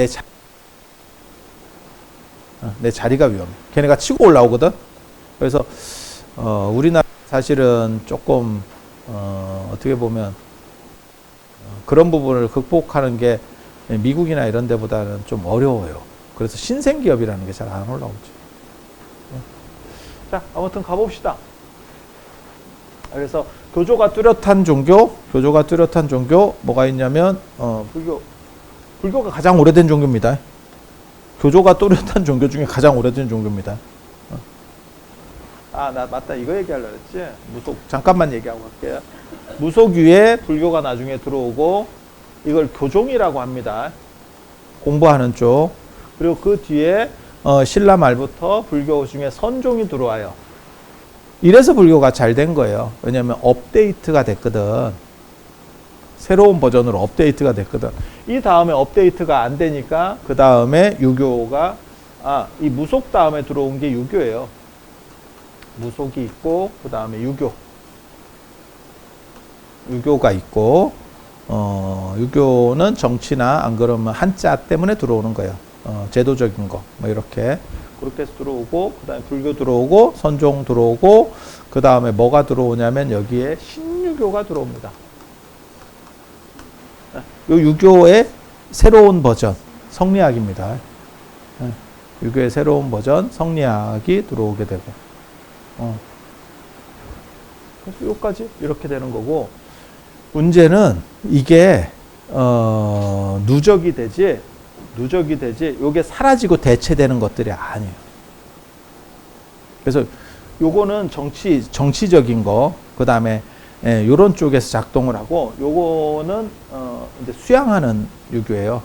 내 자리가 위험해. 걔네가 치고 올라오거든. 그래서 우리나라 사실은 조금 어떻게 보면 그런 부분을 극복하는 게 미국이나 이런 데보다는 좀 어려워요. 그래서 신생기업이라는 게 잘 안 올라오죠. 자, 아무튼 가봅시다. 그래서 교조가 뚜렷한 종교 뭐가 있냐면 불교가 가장 오래된 종교입니다. 교조가 뚜렷한 종교 중에 가장 오래된 종교입니다. 나 맞다, 이거 얘기하려고 했지. 잠깐만 얘기하고 갈게요. 무속유에 불교가 나중에 들어오고 이걸 교종이라고 합니다. 공부하는 쪽. 그리고 그 뒤에 신라 말부터 불교 중에 선종이 들어와요. 이래서 불교가 잘 된 거예요. 왜냐하면 업데이트가 됐거든. 새로운 버전으로 업데이트가 됐거든. 이 다음에 업데이트가 안 되니까 그 다음에 유교가 이 무속 다음에 들어온 게 유교예요. 무속이 있고 그 다음에 유교가 있고 유교는 정치나 안 그러면 한자 때문에 들어오는 거예요. 제도적인 거 뭐 이렇게 그렇게 해서 들어오고 그 다음에 불교 들어오고 선종 들어오고 그 다음에 뭐가 들어오냐면 여기에 신유교가 들어옵니다. 요 유교의 새로운 버전 성리학입니다. 유교의 새로운 버전 성리학이 들어오게 되고 그래서 여기까지 이렇게 되는 거고 문제는 이게 누적이 되지 요게 사라지고 대체되는 것들이 아니에요. 그래서 요거는 정치적인 거 그다음에 요런 쪽에서 작동을 하고 요거는 이제 수양하는 유교예요.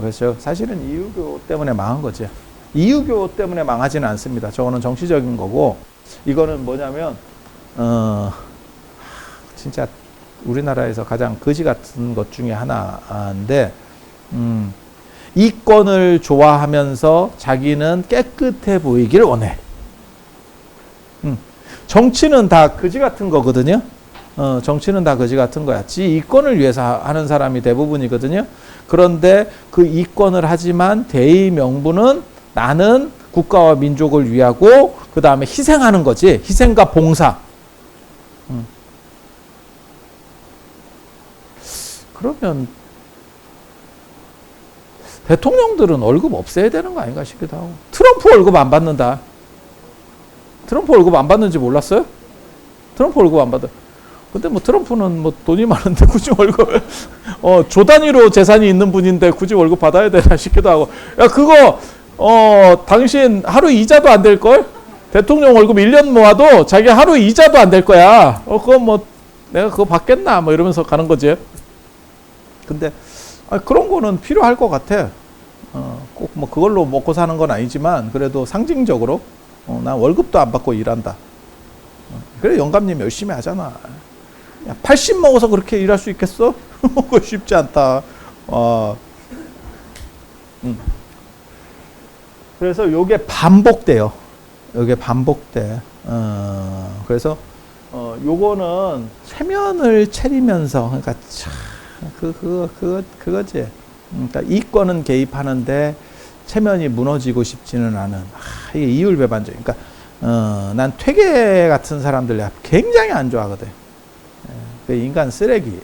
그래서 사실은 이 유교 때문에 망한 거지. 이 유교 때문에 망하지는 않습니다. 저거는 정치적인 거고 이거는 뭐냐면 진짜 우리나라에서 가장 거지 같은 것 중에 하나인데 이권을 좋아하면서 자기는 깨끗해 보이길 원해. 정치는 다 거지 같은 거거든요. 정치는 다 거지 같은 거야. 지 이권을 위해서 하는 사람이 대부분이거든요. 그런데 그 이권을 하지만 대의 명분은 나는 국가와 민족을 위하고 그 다음에 희생하는 거지. 희생과 봉사. 그러면 대통령들은 월급 없애야 되는 거 아닌가 싶기도 하고. 트럼프 월급 안 받는다. 트럼프 월급 안 받는지 몰랐어요? 트럼프 월급 안 받아. 근데 뭐 트럼프는 뭐 돈이 많은데 굳이 월급 조 단위로 재산이 있는 분인데 굳이 월급 받아야 되나 싶기도 하고. 야 그거 당신 하루 이자도 안 될 걸? 대통령 월급 1년 모아도 자기 하루 이자도 안 될 거야. 그거 뭐 내가 그거 받겠나 뭐 이러면서 가는 거지. 근데 그런 거는 필요할 것 같아. 꼭 뭐 그걸로 먹고 사는 건 아니지만 그래도 상징적으로 난 월급도 안 받고 일한다. 그래 영감님 열심히 하잖아. 야, 80 먹어서 그렇게 일할 수 있겠어? 그거 쉽지 않다. 그래서 요게 반복돼요. 요게 반복돼. 그래서 요거는 체면을 차리면서 그러니까 참 그거지. 그러니까 이권은 개입하는데 체면이 무너지고 싶지는 않은. 이게 이율배반적. 그러니까 난 퇴계 같은 사람들 굉장히 안 좋아하거든. 그 인간 쓰레기.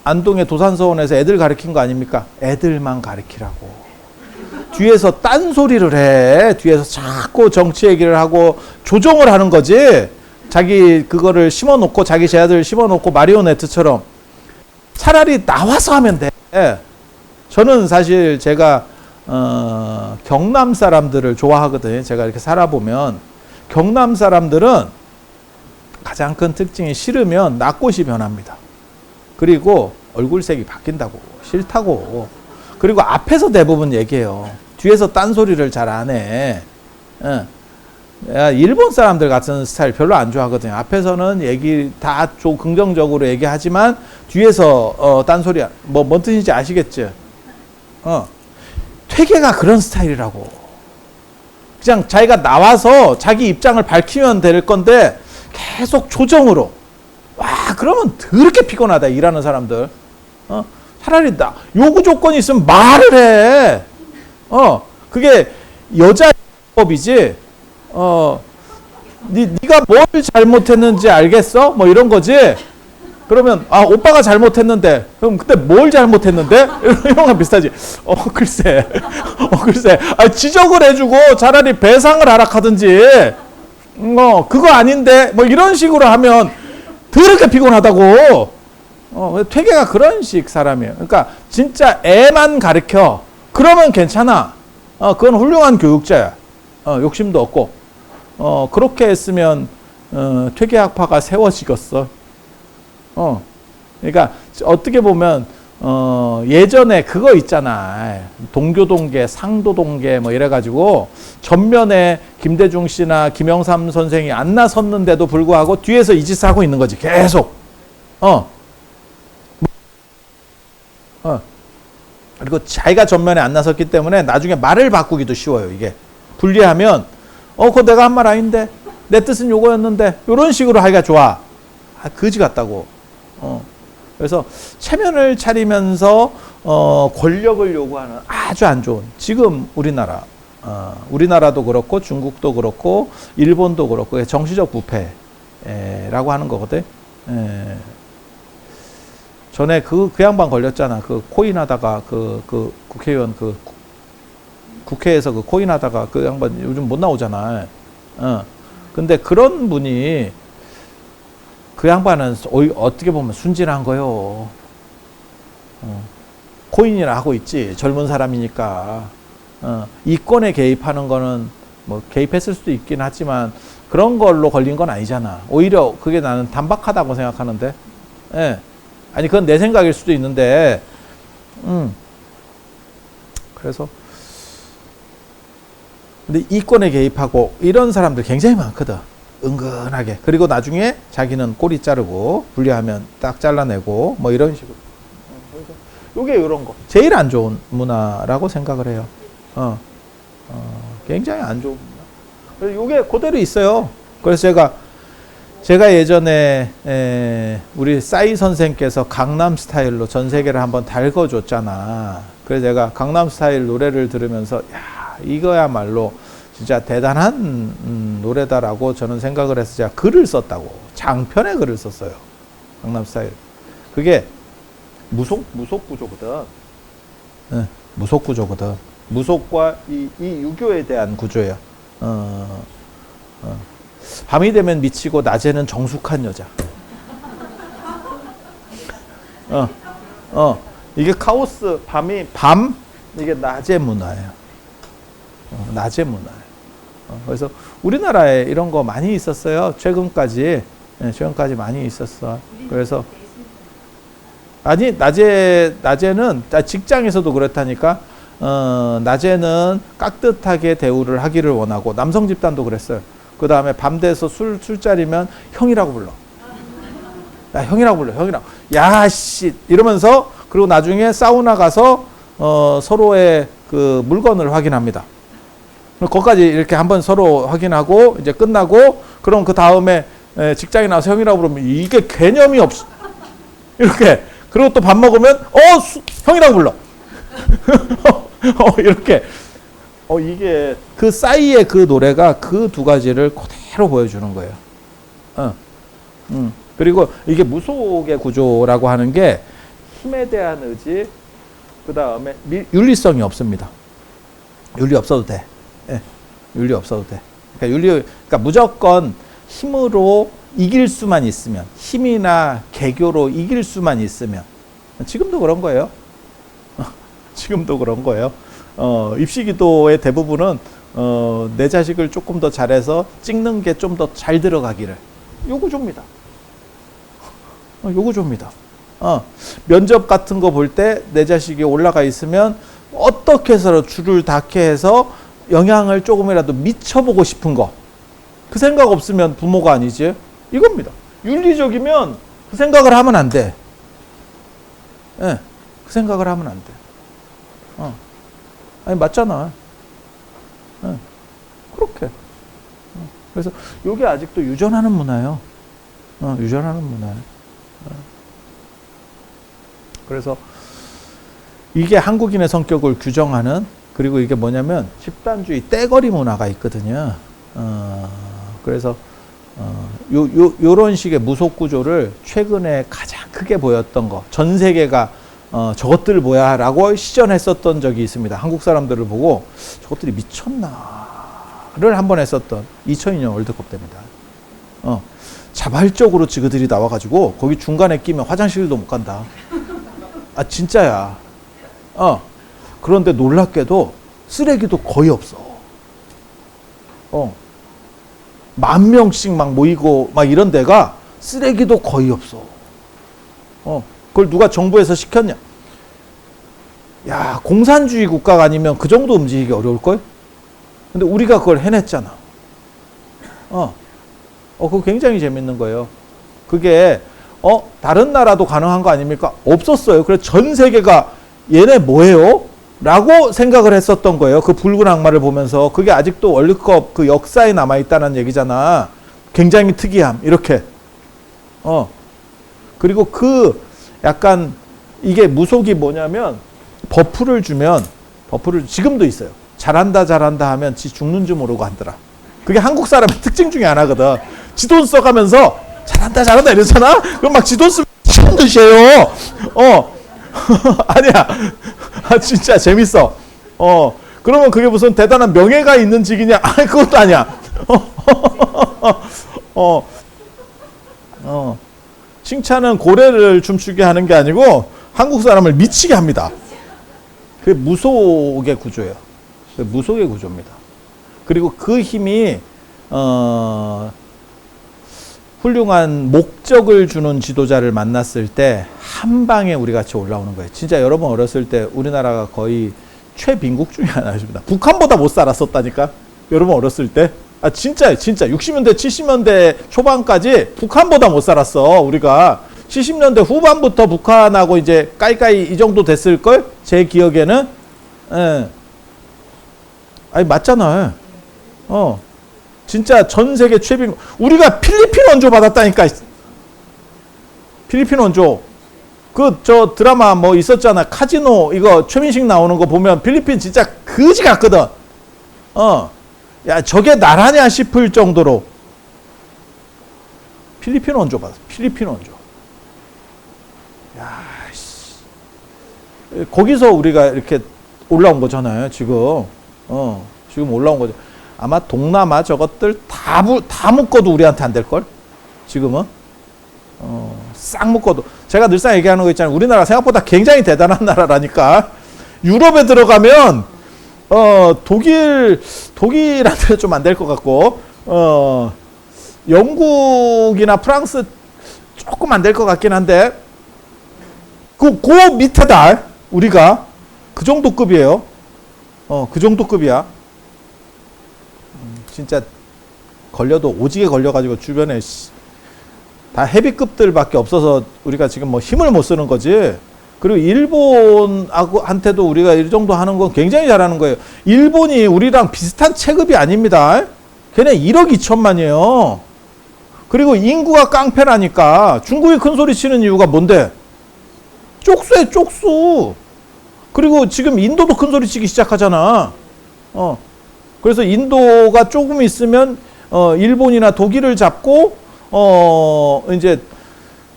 안동의 도산서원에서 애들 가르친 거 아닙니까? 애들만 가르치라고. 뒤에서 딴소리를 해. 뒤에서 자꾸 정치 얘기를 하고 조종을 하는 거지. 자기 그거를 심어놓고 자기 제자들 심어놓고 마리오네트처럼 차라리 나와서 하면 돼. 저는 사실 제가 경남 사람들을 좋아하거든요. 제가 이렇게 살아보면 경남 사람들은 가장 큰 특징이 싫으면 낙꽃이 변합니다. 그리고 얼굴색이 바뀐다고 싫다고. 그리고 앞에서 대부분 얘기해요. 뒤에서 딴소리를 잘 안 해. 일본 사람들 같은 스타일 별로 안 좋아하거든요. 앞에서는 얘기 다 좀 긍정적으로 얘기하지만 뒤에서 딴소리 뭔 뜻인지 아시겠죠? 퇴계가 그런 스타일이라고. 그냥 자기가 나와서 자기 입장을 밝히면 될 건데 계속 조정으로. 와, 그러면 더럽게 피곤하다, 일하는 사람들. 차라리 요구 조건이 있으면 말을 해. 그게 여자 법이지. 네가 뭘 잘못했는지 알겠어? 뭐 이런 거지. 그러면 오빠가 잘못했는데 그럼 근데 뭘 잘못했는데? 이런 거랑 비슷하지. 글쎄. 지적을 해주고 차라리 배상을 하라 하든지. 그거 아닌데 뭐 이런 식으로 하면 더럽게 피곤하다고. 퇴계가 그런 식 사람이에요. 그러니까 진짜 애만 가르쳐. 그러면 괜찮아. 그건 훌륭한 교육자야. 욕심도 없고. 그렇게 했으면 퇴계학파가 세워지겠어. 그러니까 어떻게 보면 예전에 그거 있잖아. 동교동계, 상도동계 뭐 이래가지고 전면에 김대중 씨나 김영삼 선생이 안 나섰는데도 불구하고 뒤에서 이 짓을 하고 있는 거지. 계속. 그리고 자기가 전면에 안 나섰기 때문에 나중에 말을 바꾸기도 쉬워요. 이게 분리하면 그거 내가 한 말 아닌데 내 뜻은 요거였는데 이런 식으로 하기가 좋아. 거지 같다고. 그래서 체면을 차리면서 권력을 요구하는 아주 안 좋은 지금 우리나라도 그렇고 중국도 그렇고 일본도 그렇고 정치적 부패라고 하는 거거든. 전에 그 양반 걸렸잖아. 그 코인 하다가 그 국회의원 국회에서 그 코인 하다가 그 양반 요즘 못 나오잖아. 근데 그런 분이 그 양반은 어떻게 보면 순진한 거요. 코인이나 하고 있지. 젊은 사람이니까. 이권에 개입하는 거는 뭐 개입했을 수도 있긴 하지만 그런 걸로 걸린 건 아니잖아. 오히려 그게 나는 단박하다고 생각하는데. 예. 아니 그건 내 생각일 수도 있는데. 그래서 근데 이권에 개입하고 이런 사람들 굉장히 많거든. 은근하게. 그리고 나중에 자기는 꼬리 자르고 분리하면 딱 잘라내고 뭐 이런 식으로. 요게 이런 거. 제일 안 좋은 문화라고 생각을 해요. 굉장히 안 좋은 문화. 그래서 요게 그대로 있어요. 그래서 제가 예전에 우리 싸이 선생께서 강남 스타일로 전 세계를 한번 달궈줬잖아. 그래서 제가 강남 스타일 노래를 들으면서 야, 이거야말로 진짜 대단한 노래다라고 저는 생각을 해서 제가 글을 썼다고. 장편의 글을 썼어요. 강남 스타일. 그게 무속 구조거든. 네, 무속 구조거든. 무속과 이 유교에 대한 구조예요. 밤이 되면 미치고 낮에는 정숙한 여자. 이게 카오스 밤 이게 낮의 문화예요. 낮의 문화예요. 그래서 우리나라에 이런 거 많이 있었어요. 최근까지 많이 있었어. 그래서 아니 낮에는 직장에서도 그렇다니까. 낮에는 깍듯하게 대우를 하기를 원하고 남성 집단도 그랬어요. 그 다음에 밤 돼서 술자리면 형이라고 불러. 야, 형이라고 불러. 형이라고. 야, 씨. 이러면서 그리고 나중에 사우나 가서 서로의 그 물건을 확인합니다. 거기까지 이렇게 한번 서로 확인하고 이제 끝나고 그럼 그 다음에 직장에 나와서 형이라고 부르면 이게 개념이 없어. 이렇게. 그리고 또 밥 먹으면 형이라고 불러. 이렇게. 이게 그 싸이의 그 노래가 그 두 가지를 그대로 보여주는 거예요. 그리고 이게 무속의 구조라고 하는 게 힘에 대한 의지, 그 다음에 윤리성이 없습니다. 윤리 없어도 돼. 예. 윤리 없어도 돼. 그러니까 무조건 힘으로 이길 수만 있으면, 힘이나 개교로 이길 수만 있으면, 지금도 그런 거예요. 지금도 그런 거예요. 입시기도의 대부분은 내 자식을 조금 더 잘해서 찍는 게 좀 더 잘 들어가기를 요구조입니다. 요구조입니다. 면접 같은 거 볼 때 내 자식이 올라가 있으면 어떻게 해서 줄을 닿게 해서 영향을 조금이라도 미쳐보고 싶은 거. 그 생각 없으면 부모가 아니지. 이겁니다. 윤리적이면 그 생각을 하면 안 돼. 예, 그 생각을 하면 안 돼. 아니, 맞잖아. 예, 그렇게. 그래서 이게 아직도 유전하는 문화예요. 유전하는 문화예요. 그래서 이게 한국인의 성격을 규정하는, 그리고 이게 뭐냐면 집단주의 떼거리 문화가 있거든요. 그래서 요런 식의 무속 구조를 최근에 가장 크게 보였던 거, 전 세계가 저것들 뭐야 라고 시전했었던 적이 있습니다. 한국 사람들을 보고 저것들이 미쳤나를 한번 했었던 2002년 월드컵 때입니다. 자발적으로 지그들이 나와가지고 거기 중간에 끼면 화장실도 못 간다. 아, 진짜야. 그런데 놀랍게도 쓰레기도 거의 없어. 10,000명씩 막 모이고 막 이런 데가 쓰레기도 거의 없어. 그걸 누가 정부에서 시켰냐? 야, 공산주의 국가가 아니면 그 정도 움직이기 어려울걸? 근데 우리가 그걸 해냈잖아. 그거 굉장히 재밌는 거예요. 그게, 다른 나라도 가능한 거 아닙니까? 없었어요. 그래서 전 세계가 얘네 뭐예요? 라고 생각을 했었던 거예요. 그 붉은 악마를 보면서. 그게 아직도 월드컵 그 역사에 남아있다는 얘기잖아. 굉장히 특이함. 이렇게. 그리고 그 약간 이게 무속이 뭐냐면 버프를 주면, 지금도 있어요. 잘한다 하면 지 죽는 줄 모르고 하더라. 그게 한국 사람의 특징 중에 하나거든. 지 돈 써가면서 잘한다 이러잖아? 그럼 막 지 돈 쓰면 미친 듯이에요. 아니야. 진짜 재밌어. 그러면 그게 무슨 대단한 명예가 있는 직이냐? 아니, 그것도 아니야. 칭찬은 고래를 춤추게 하는 게 아니고 한국 사람을 미치게 합니다. 그게 무속의 구조예요. 무속의 구조입니다. 그리고 그 힘이 훌륭한 목적을 주는 지도자를 만났을 때 한 방에 우리 같이 올라오는 거예요. 진짜 여러분 어렸을 때 우리나라가 거의 최빈국 중에 하나입니다. 북한보다 못 살았었다니까. 여러분 어렸을 때. 진짜 60년대 70년대 초반까지 북한보다 못 살았어. 우리가 70년대 후반부터 북한하고 이제 까이까이 이 정도 됐을걸? 제 기억에는. 예. 아니 맞잖아. 진짜 전 세계 최빈국. 우리가 필리핀 원조 받았다니까. 필리핀 원조. 저 드라마 뭐 있었잖아. 카지노 이거 최민식 나오는 거 보면 필리핀 진짜 거지 같거든. 야, 저게 나라냐 싶을 정도로 필리핀 원조 받았어. 필리핀 원조. 야, 씨. 거기서 우리가 이렇게 올라온 거잖아요, 지금. 지금 올라온 거죠. 아마 동남아 저것들 다 묶어도 우리한테 안 될걸? 지금은? 싹 묶어도. 제가 늘상 얘기하는 거 있잖아요. 우리나라 생각보다 굉장히 대단한 나라라니까. 유럽에 들어가면, 독일한테 좀 안 될 것 같고, 영국이나 프랑스 조금 안 될 것 같긴 한데, 그 밑에다, 우리가. 그 정도 급이에요. 그 정도 급이야. 진짜 걸려도 오지게 걸려가지고 주변에 다 헤비급들밖에 없어서 우리가 지금 뭐 힘을 못 쓰는 거지. 그리고 일본한테도 우리가 이 정도 하는 건 굉장히 잘하는 거예요. 일본이 우리랑 비슷한 체급이 아닙니다. 걔네 1억 2천만이에요. 그리고 인구가 깡패라니까. 중국이 큰 소리 치는 이유가 뭔데? 쪽수에 쪽수. 그리고 지금 인도도 큰 소리 치기 시작하잖아. 그래서 인도가 조금 있으면 일본이나 독일을 잡고 이제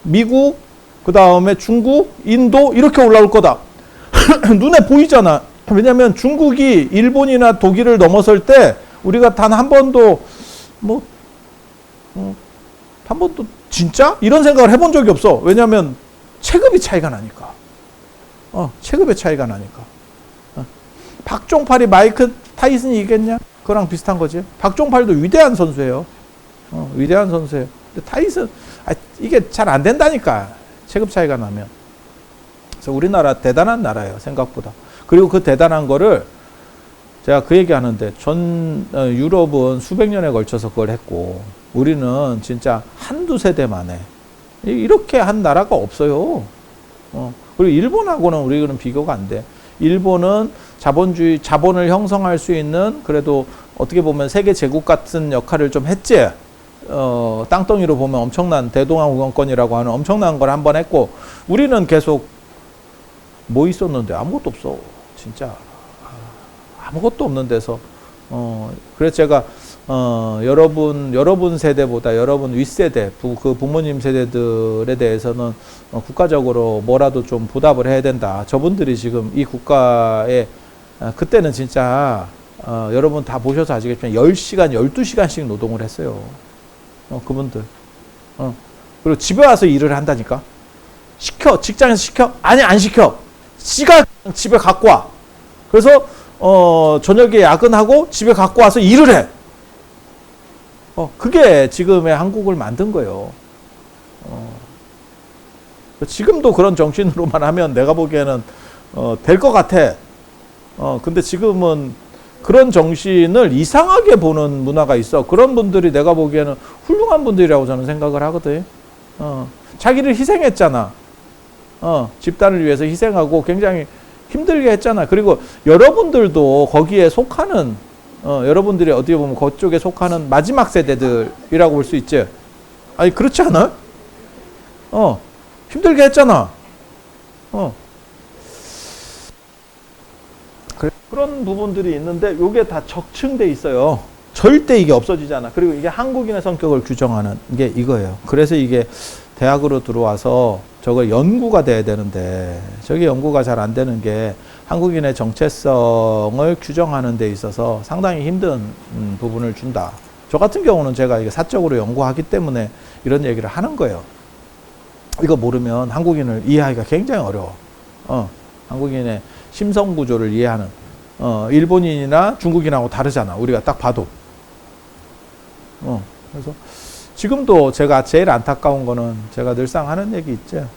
미국, 그 다음에 중국, 인도 이렇게 올라올 거다. 눈에 보이잖아. 왜냐하면 중국이 일본이나 독일을 넘어설 때 우리가 단 한 번도 뭐 한 번도 진짜 이런 생각을 해본 적이 없어. 왜냐하면 체급이 차이가 나니까. 체급의 차이가 나니까. 박종팔이 마이크 타이슨이 이겼냐? 그거랑 비슷한 거지. 박종팔도 위대한 선수예요. 위대한 선수예요. 근데 타이슨 이게 잘 안 된다니까. 체급 차이가 나면. 그래서 우리나라 대단한 나라예요. 생각보다. 그리고 그 대단한 거를 제가 그 얘기 하는데 유럽은 수백 년에 걸쳐서 그걸 했고 우리는 진짜 한두 세대 만에 이렇게 한 나라가 없어요. 그리고 일본하고는 우리는 비교가 안 돼. 일본은 자본을 형성할 수 있는 그래도 어떻게 보면 세계 제국 같은 역할을 좀 했지. 땅덩이로 보면 엄청난 대동아우건권이라고 하는 엄청난 걸 한번 했고 우리는 계속 뭐 있었는데 아무것도 없어. 진짜 아무것도 없는 데서 그래서 제가 여러분 세대보다 여러분 윗세대 그 부모님 세대들에 대해서는 국가적으로 뭐라도 좀 보답을 해야 된다. 저분들이 지금 이 국가에 그때는 진짜 여러분 다 보셔서 아시겠지만 10시간 12시간씩 노동을 했어요. 그분들 그리고 집에 와서 일을 한다니까. 직장에서 시켜? 아니 안 시켜. 지가 집에 갖고 와. 그래서 저녁에 야근하고 집에 갖고 와서 일을 해. 그게 지금의 한국을 만든 거예요. 지금도 그런 정신으로만 하면 내가 보기에는 될 것 같아. 근데 지금은 그런 정신을 이상하게 보는 문화가 있어. 그런 분들이 내가 보기에는 훌륭한 분들이라고 저는 생각을 하거든. 자기를 희생했잖아. 집단을 위해서 희생하고 굉장히 힘들게 했잖아. 그리고 여러분들도 거기에 속하는 여러분들이 어떻게 보면 그쪽에 속하는 마지막 세대들이라고 볼 수 있지. 아니 그렇지 않아요? 힘들게 했잖아. 그런 부분들이 있는데 이게 다 적층돼 있어요. 절대 이게 없어지잖아. 그리고 이게 한국인의 성격을 규정하는 게 이거예요. 그래서 이게 대학으로 들어와서 저거 연구가 돼야 되는데 저게 연구가 잘 안 되는 게 한국인의 정체성을 규정하는 데 있어서 상당히 힘든 부분을 준다. 저 같은 경우는 제가 이게 사적으로 연구하기 때문에 이런 얘기를 하는 거예요. 이거 모르면 한국인을 이해하기가 굉장히 어려워. 한국인의 심성 구조를 이해하는 일본인이나 중국인하고 다르잖아. 우리가 딱 봐도. 그래서 지금도 제가 제일 안타까운 거는 제가 늘상 하는 얘기 있죠.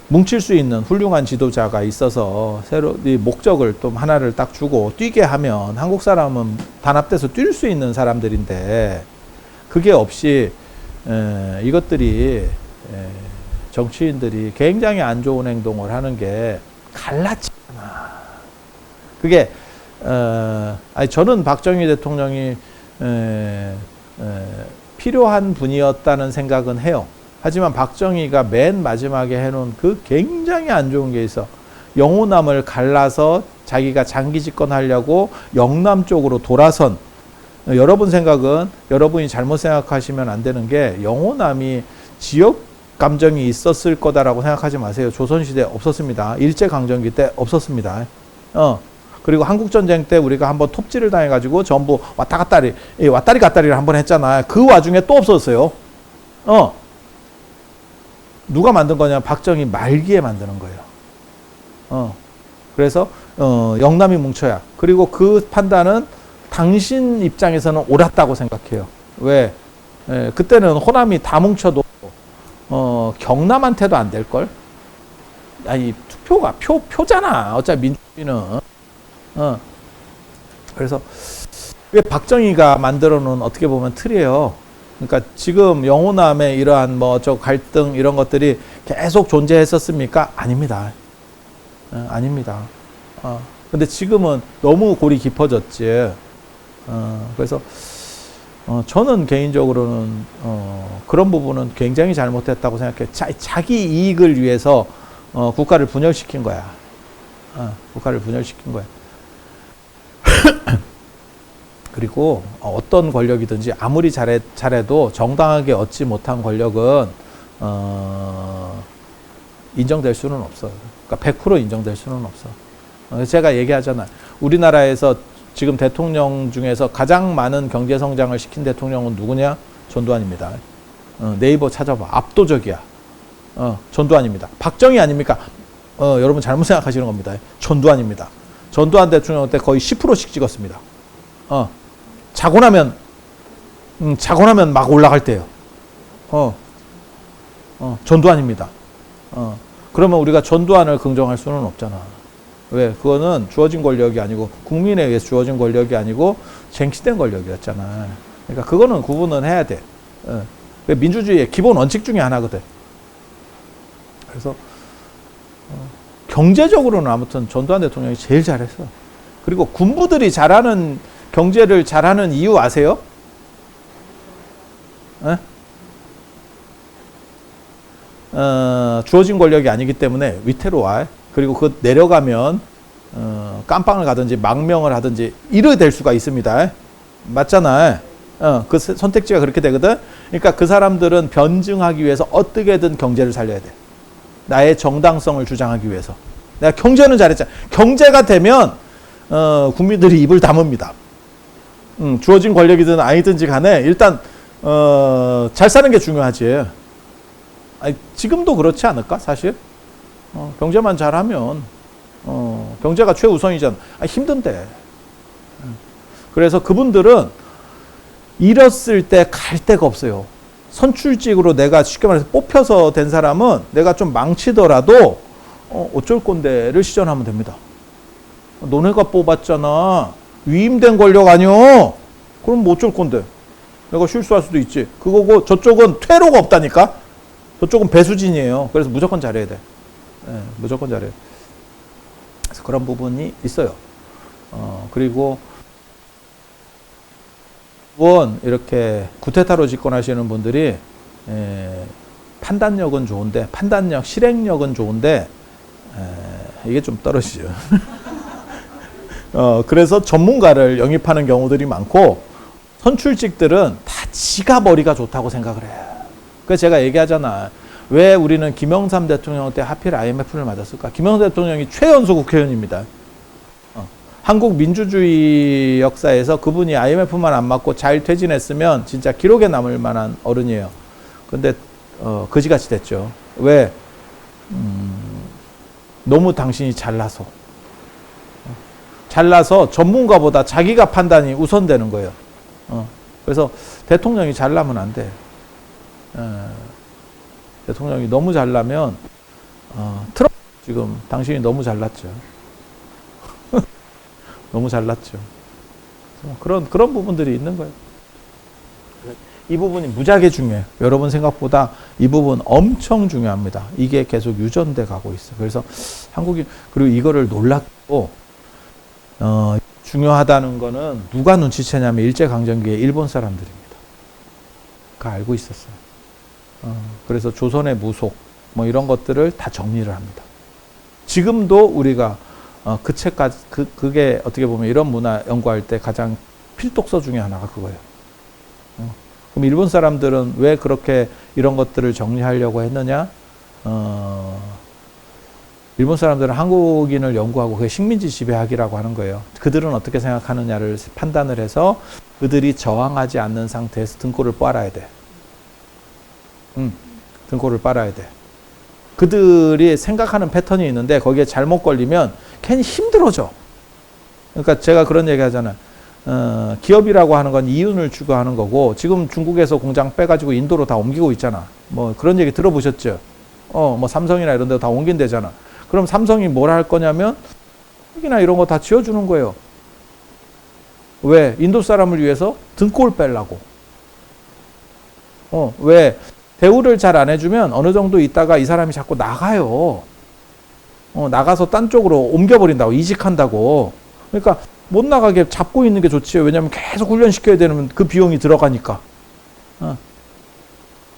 뭉칠 수 있는 훌륭한 지도자가 있어서 새로 이 목적을 또 하나를 딱 주고 뛰게 하면 한국 사람은 단합돼서 뛸 수 있는 사람들인데 그게 없이 이것들이 정치인들이 굉장히 안 좋은 행동을 하는 게 갈라치잖아. 그게 아니 저는 박정희 대통령이 필요한 분이었다는 생각은 해요. 하지만 박정희가 맨 마지막에 해놓은 그 굉장히 안 좋은 게 있어. 영호남을 갈라서 자기가 장기 집권하려고 영남 쪽으로 돌아선. 여러분 생각은 여러분이 잘못 생각하시면 안 되는 게 영호남이 지역 감정이 있었을 거다라고 생각하지 마세요. 조선시대 없었습니다. 일제강점기 때 없었습니다. 그리고 한국전쟁 때 우리가 한번 톱질을 당해가지고 전부 왔다리 갔다리를 한번 했잖아요. 그 와중에 또 없었어요. 누가 만든 거냐? 박정희 말기에 만드는 거예요. 그래서 영남이 뭉쳐야. 그리고 그 판단은 당신 입장에서는 옳았다고 생각해요. 왜? 그때는 호남이 다 뭉쳐도 경남한테도 안 될걸? 아니 투표가 표잖아. 어차피 민주주의는. 그래서 왜 박정희가 만들어 놓은 어떻게 보면 틀이에요. 그러니까 지금 영호남의 이러한 저 갈등 이런 것들이 계속 존재했었습니까? 아닙니다. 아닙니다. 근데 지금은 너무 골이 깊어졌지. 그래서 저는 개인적으로는 그런 부분은 굉장히 잘못했다고 생각해요. 자기 이익을 위해서 국가를 분열시킨 거야. 국가를 분열시킨 거야. 그리고 어떤 권력이든지 아무리 잘해도 정당하게 얻지 못한 권력은 인정될 수는 없어. 그러니까 100% 인정될 수는 없어. 제가 얘기하잖아요. 우리나라에서 지금 대통령 중에서 가장 많은 경제 성장을 시킨 대통령은 누구냐? 전두환입니다. 네이버 찾아봐. 압도적이야. 전두환입니다. 박정희 아닙니까? 여러분 잘못 생각하시는 겁니다. 전두환입니다. 전두환 대통령 때 거의 10%씩 찍었습니다. 자고 나면 막 올라갈 때요. 전두환입니다. 그러면 우리가 전두환을 긍정할 수는 없잖아. 왜? 그거는 주어진 권력이 아니고 국민에 의해서 주어진 권력이 아니고 쟁취된 권력이었잖아. 그러니까 그거는 구분은 해야 돼. 민주주의의 기본 원칙 중에 하나거든. 그래서 경제적으로는 아무튼 전두환 대통령이 제일 잘했어. 그리고 군부들이 잘하는 경제를 잘하는 이유 아세요? 주어진 권력이 아니기 때문에 위태로워. 그리고 그 내려가면 깜빵을 가든지 망명을 하든지 이래 될 수가 있습니다. 맞잖아. 그 선택지가 그렇게 되거든. 그러니까 그 사람들은 변증하기 위해서 어떻게든 경제를 살려야 돼. 나의 정당성을 주장하기 위해서. 내가 경제는 잘했잖아. 경제가 되면 국민들이 입을 다뭅니다. 주어진 권력이든 아니든지 간에 일단 잘 사는 게 중요하지. 아니, 지금도 그렇지 않을까 사실? 경제만 잘하면 경제가 최우선이잖아. 힘든데. 그래서 그분들은 잃었을 때 갈 데가 없어요. 선출직으로 내가 쉽게 말해서 뽑혀서 된 사람은 내가 좀 망치더라도 어쩔 건데를 시전하면 됩니다. 너네가 뽑았잖아. 위임된 권력 아니요. 그럼 뭐 어쩔 건데. 내가 실수할 수도 있지. 그거고 저쪽은 퇴로가 없다니까. 저쪽은 배수진이에요. 그래서 무조건 잘해야 돼. 무조건 잘해야 돼. 그래서 그런 부분이 있어요. 그리고 이렇게 구테타로 집권하시는 분들이 판단력은 좋은데 실행력은 좋은데 이게 좀 떨어지죠. 그래서 전문가를 영입하는 경우들이 많고 선출직들은 다 지가 머리가 좋다고 생각을 해요. 그래서 제가 얘기하잖아. 왜 우리는 김영삼 대통령 때 하필 IMF를 맞았을까? 김영삼 대통령이 최연소 국회의원입니다. 한국 민주주의 역사에서 그분이 IMF만 안 맞고 잘 퇴진했으면 진짜 기록에 남을 만한 어른이에요. 근데 거지같이 됐죠. 왜? 너무 당신이 잘나서 전문가보다 자기가 판단이 우선되는 거예요. 그래서 대통령이 잘나면 안 돼. 대통령이 너무 잘나면 트럼프 지금 당신이 너무 잘났죠. 너무 잘났죠. 그런 부분들이 있는 거예요. 이 부분이 무지하게 중요해요. 여러분 생각보다 이 부분 엄청 중요합니다. 이게 계속 유전돼 가고 있어요. 그래서 한국인 그리고 이거를 놀랍고 중요하다는 거는 누가 눈치채냐면 일제강점기에 일본 사람들입니다. 그 알고 있었어요. 그래서 조선의 무속 뭐 이런 것들을 다 정리를 합니다. 지금도 우리가 그 책까지 그게 어떻게 보면 이런 문화 연구할 때 가장 필독서 중에 하나가 그거예요. 그럼 일본 사람들은 왜 그렇게 이런 것들을 정리하려고 했느냐? 일본 사람들은 한국인을 연구하고 그게 식민지 지배학이라고 하는 거예요. 그들은 어떻게 생각하느냐를 판단을 해서 그들이 저항하지 않는 상태에서 등골을 빨아야 돼. 등골을 빨아야 돼. 그들이 생각하는 패턴이 있는데 거기에 잘못 걸리면 괜히 힘들어져. 그러니까 제가 그런 얘기 하잖아요. 기업이라고 하는 건 이윤을 추구하는 거고 지금 중국에서 공장 빼가지고 인도로 다 옮기고 있잖아. 뭐 그런 얘기 들어보셨죠? 뭐 삼성이나 이런 데 다 옮긴대잖아. 그럼 삼성이 뭘 할 거냐면 이나 이런 거 다 지어주는 거예요. 왜? 인도 사람을 위해서 등골 빼려고. 왜? 대우를 잘 안 해주면 어느 정도 있다가 이 사람이 자꾸 나가요. 나가서 딴 쪽으로 옮겨버린다고, 이직한다고. 그러니까 못 나가게 잡고 있는 게 좋지요. 왜냐하면 계속 훈련시켜야 되면 그 비용이 들어가니까.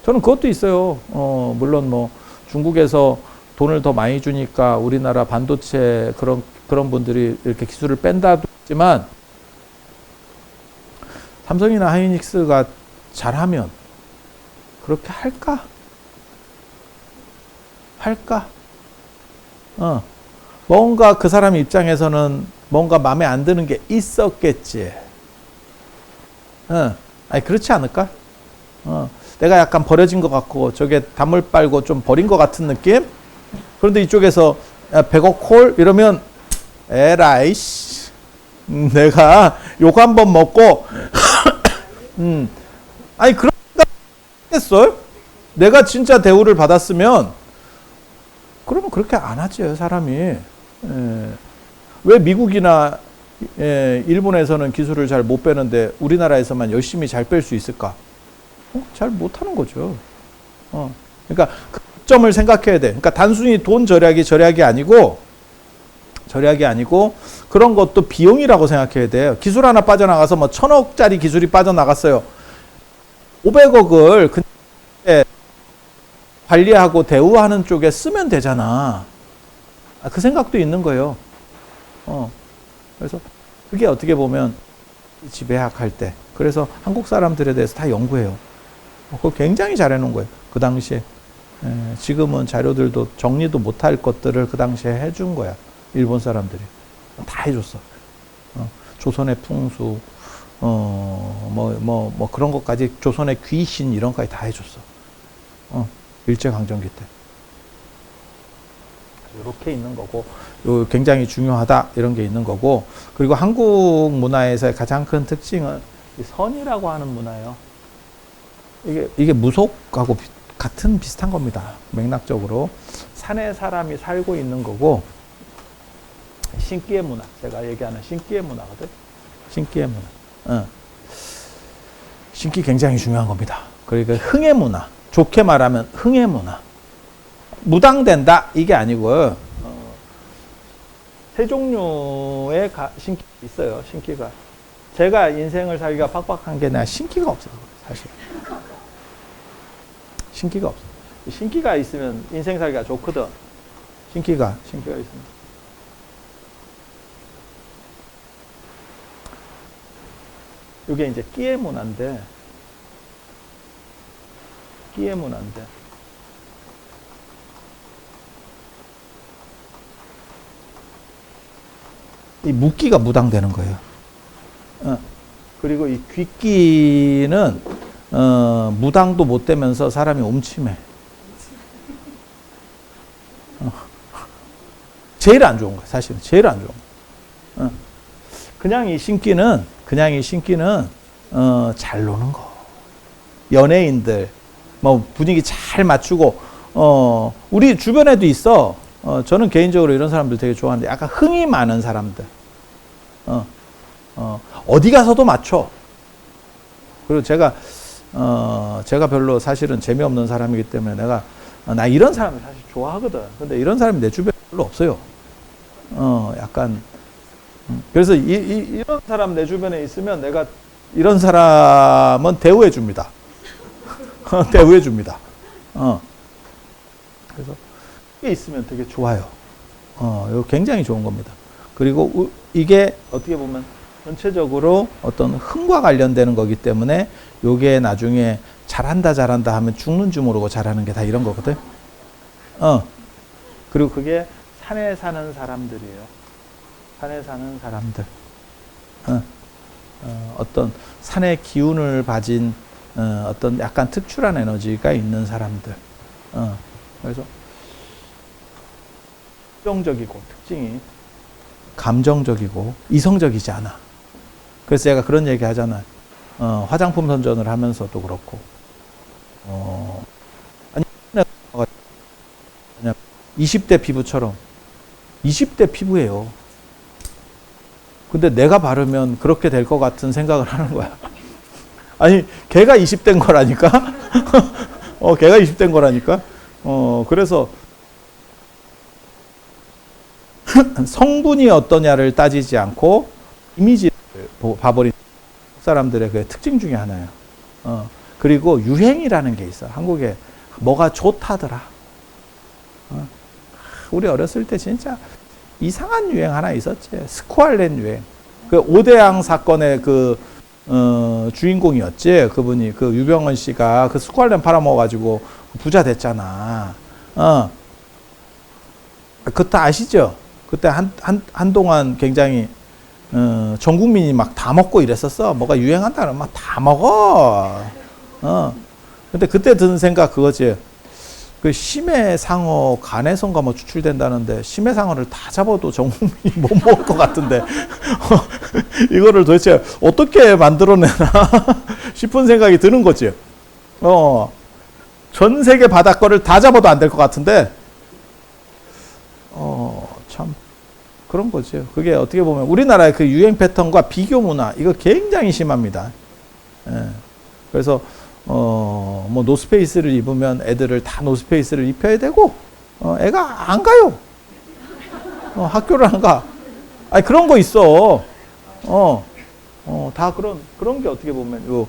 저는 그것도 있어요. 물론 뭐 중국에서 돈을 더 많이 주니까 우리나라 반도체 그런 분들이 이렇게 기술을 뺀다도 있지만 삼성이나 하이닉스가 잘하면 그렇게 할까? 뭔가 그 사람 입장에서는 뭔가 마음에 안 드는 게 있었겠지. 아니, 그렇지 않을까? 내가 약간 버려진 것 같고, 저게 단물 빨고 좀 버린 것 같은 느낌? 그런데 이쪽에서 100억 콜? 이러면, 에라이씨. 내가 욕 한 번 먹고, 아니, 그런 했어요? 내가 진짜 대우를 받았으면, 그러면 그렇게 안 하지, 사람이. 왜 미국이나 일본에서는 기술을 잘 못 빼는데 우리나라에서만 열심히 잘 뺄 수 있을까? 잘 못하는 거죠. 그러니까 그 점을 생각해야 돼. 그러니까 단순히 돈 절약이 아니고 그런 것도 비용이라고 생각해야 돼요. 기술 하나 빠져나가서 뭐 1,000억짜리 기술이 빠져나갔어요. 500억을 관리하고 대우하는 쪽에 쓰면 되잖아. 그 생각도 있는 거예요. 그래서 그게 어떻게 보면 지배학 할 때, 그래서 한국 사람들에 대해서 다 연구해요. 그거 굉장히 잘해놓은 거예요. 그 당시에. 지금은 자료들도 정리도 못할 것들을 그 당시에 해준 거야. 일본 사람들이. 다 해줬어. 조선의 풍수, 그런 것까지, 조선의 귀신 이런 것까지 다 해줬어. 일제강점기 때. 이렇게 있는 거고, 굉장히 중요하다 이런 게 있는 거고, 그리고 한국 문화에서의 가장 큰 특징은 선이라고 하는 문화예요. 이게 무속하고 비슷한 겁니다. 맥락적으로 산에 사람이 살고 있는 거고, 신기의 문화, 제가 얘기하는 신기의 문화거든. 신기의 문화. 신기 굉장히 중요한 겁니다. 그러니까 흥의 문화, 좋게 말하면 흥의 문화. 무당된다 이게 아니고, 세 종류의 신기가 있어요. 신기가. 제가 인생을 살기가 빡빡한 게 내가 신기가 없어서 사실. 신기가 없어. 신기가 있으면 인생 살기가 좋거든. 신기가 있으면. 이게 이제 끼의 문화인데, 이 무기가 무당되는 거예요. 그리고 이 귀기는 무당도 못 되면서 사람이 옴침해. 제일 안 좋은 거야, 사실은. 제일 안 좋은 거. 그냥 이 신기는 잘 노는 거. 연예인들 뭐 분위기 잘 맞추고, 우리 주변에도 있어. 저는 개인적으로 이런 사람들 되게 좋아하는데, 약간 흥이 많은 사람들. 어디 가서도 맞춰. 그리고 제가 별로 사실은 재미없는 사람이기 때문에 나 이런 사람을 사실 좋아하거든. 근데 이런 사람이 내 주변에 별로 없어요. 약간, 그래서 이런 사람 내 주변에 있으면 내가 이런 사람은 대우해 줍니다. 대우해 줍니다. 그래서 이게 있으면 되게 좋아요. 이거 굉장히 좋은 겁니다. 그리고 이게 어떻게 보면 전체적으로 어떤 흥과 관련되는 거기 때문에 요게 나중에 잘한다 하면 죽는 줄 모르고 잘하는 게 다 이런 거거든. 그리고 그게 산에 사는 사람들이에요. 산에 사는 사람들. 어떤 산의 기운을 가진 어떤 약간 특출한 에너지가 있는 사람들. 그래서 감정적이고, 특징이 감정적이고 이성적이지 않아. 그래서 제가 그런 얘기 하잖아요. 화장품 선전을 하면서도 그렇고, 아니 20대 피부처럼 20대 피부예요. 근데 내가 바르면 그렇게 될 것 같은 생각을 하는 거야. 아니, 걔가 20대인 거라니까? 걔가 20대인 거라니까? 그래서 성분이 어떠냐를 따지지 않고 이미지를 봐버린 사람들의 그 특징 중에 하나예요. 그리고 유행이라는 게 있어. 한국에 뭐가 좋다더라. 우리 어렸을 때 진짜 이상한 유행 하나 있었지. 스쿠알렌 유행. 그 오대양 사건의 그 주인공이었지. 그분이, 그 유병헌 씨가 그 스쿠알렌 팔아먹어가지고 부자 됐잖아. 그때 아시죠? 그때 한동안 굉장히 전 국민이 막 다 먹고 이랬었어. 뭐가 유행한다는 막 다 먹어. 근데 그때 드는 생각 그거지. 그 심해상어 간에선가 뭐 추출된다는데 심해상어를 다 잡아도 전 국민이 못 먹을 것 같은데 이거를 도대체 어떻게 만들어내나 싶은 생각이 드는 거지. 전 세계 바닷거를 다 잡아도 안 될 것 같은데 참 그런 거죠. 그게 어떻게 보면 우리나라의 그 유행 패턴과 비교 문화 이거 굉장히 심합니다. 그래서 뭐 노스페이스를 입으면 애들을 다 노스페이스를 입혀야 되고 애가 안 가요. 학교를 안 가. 아니 그런 거 있어. 다 그런 게 어떻게 보면 요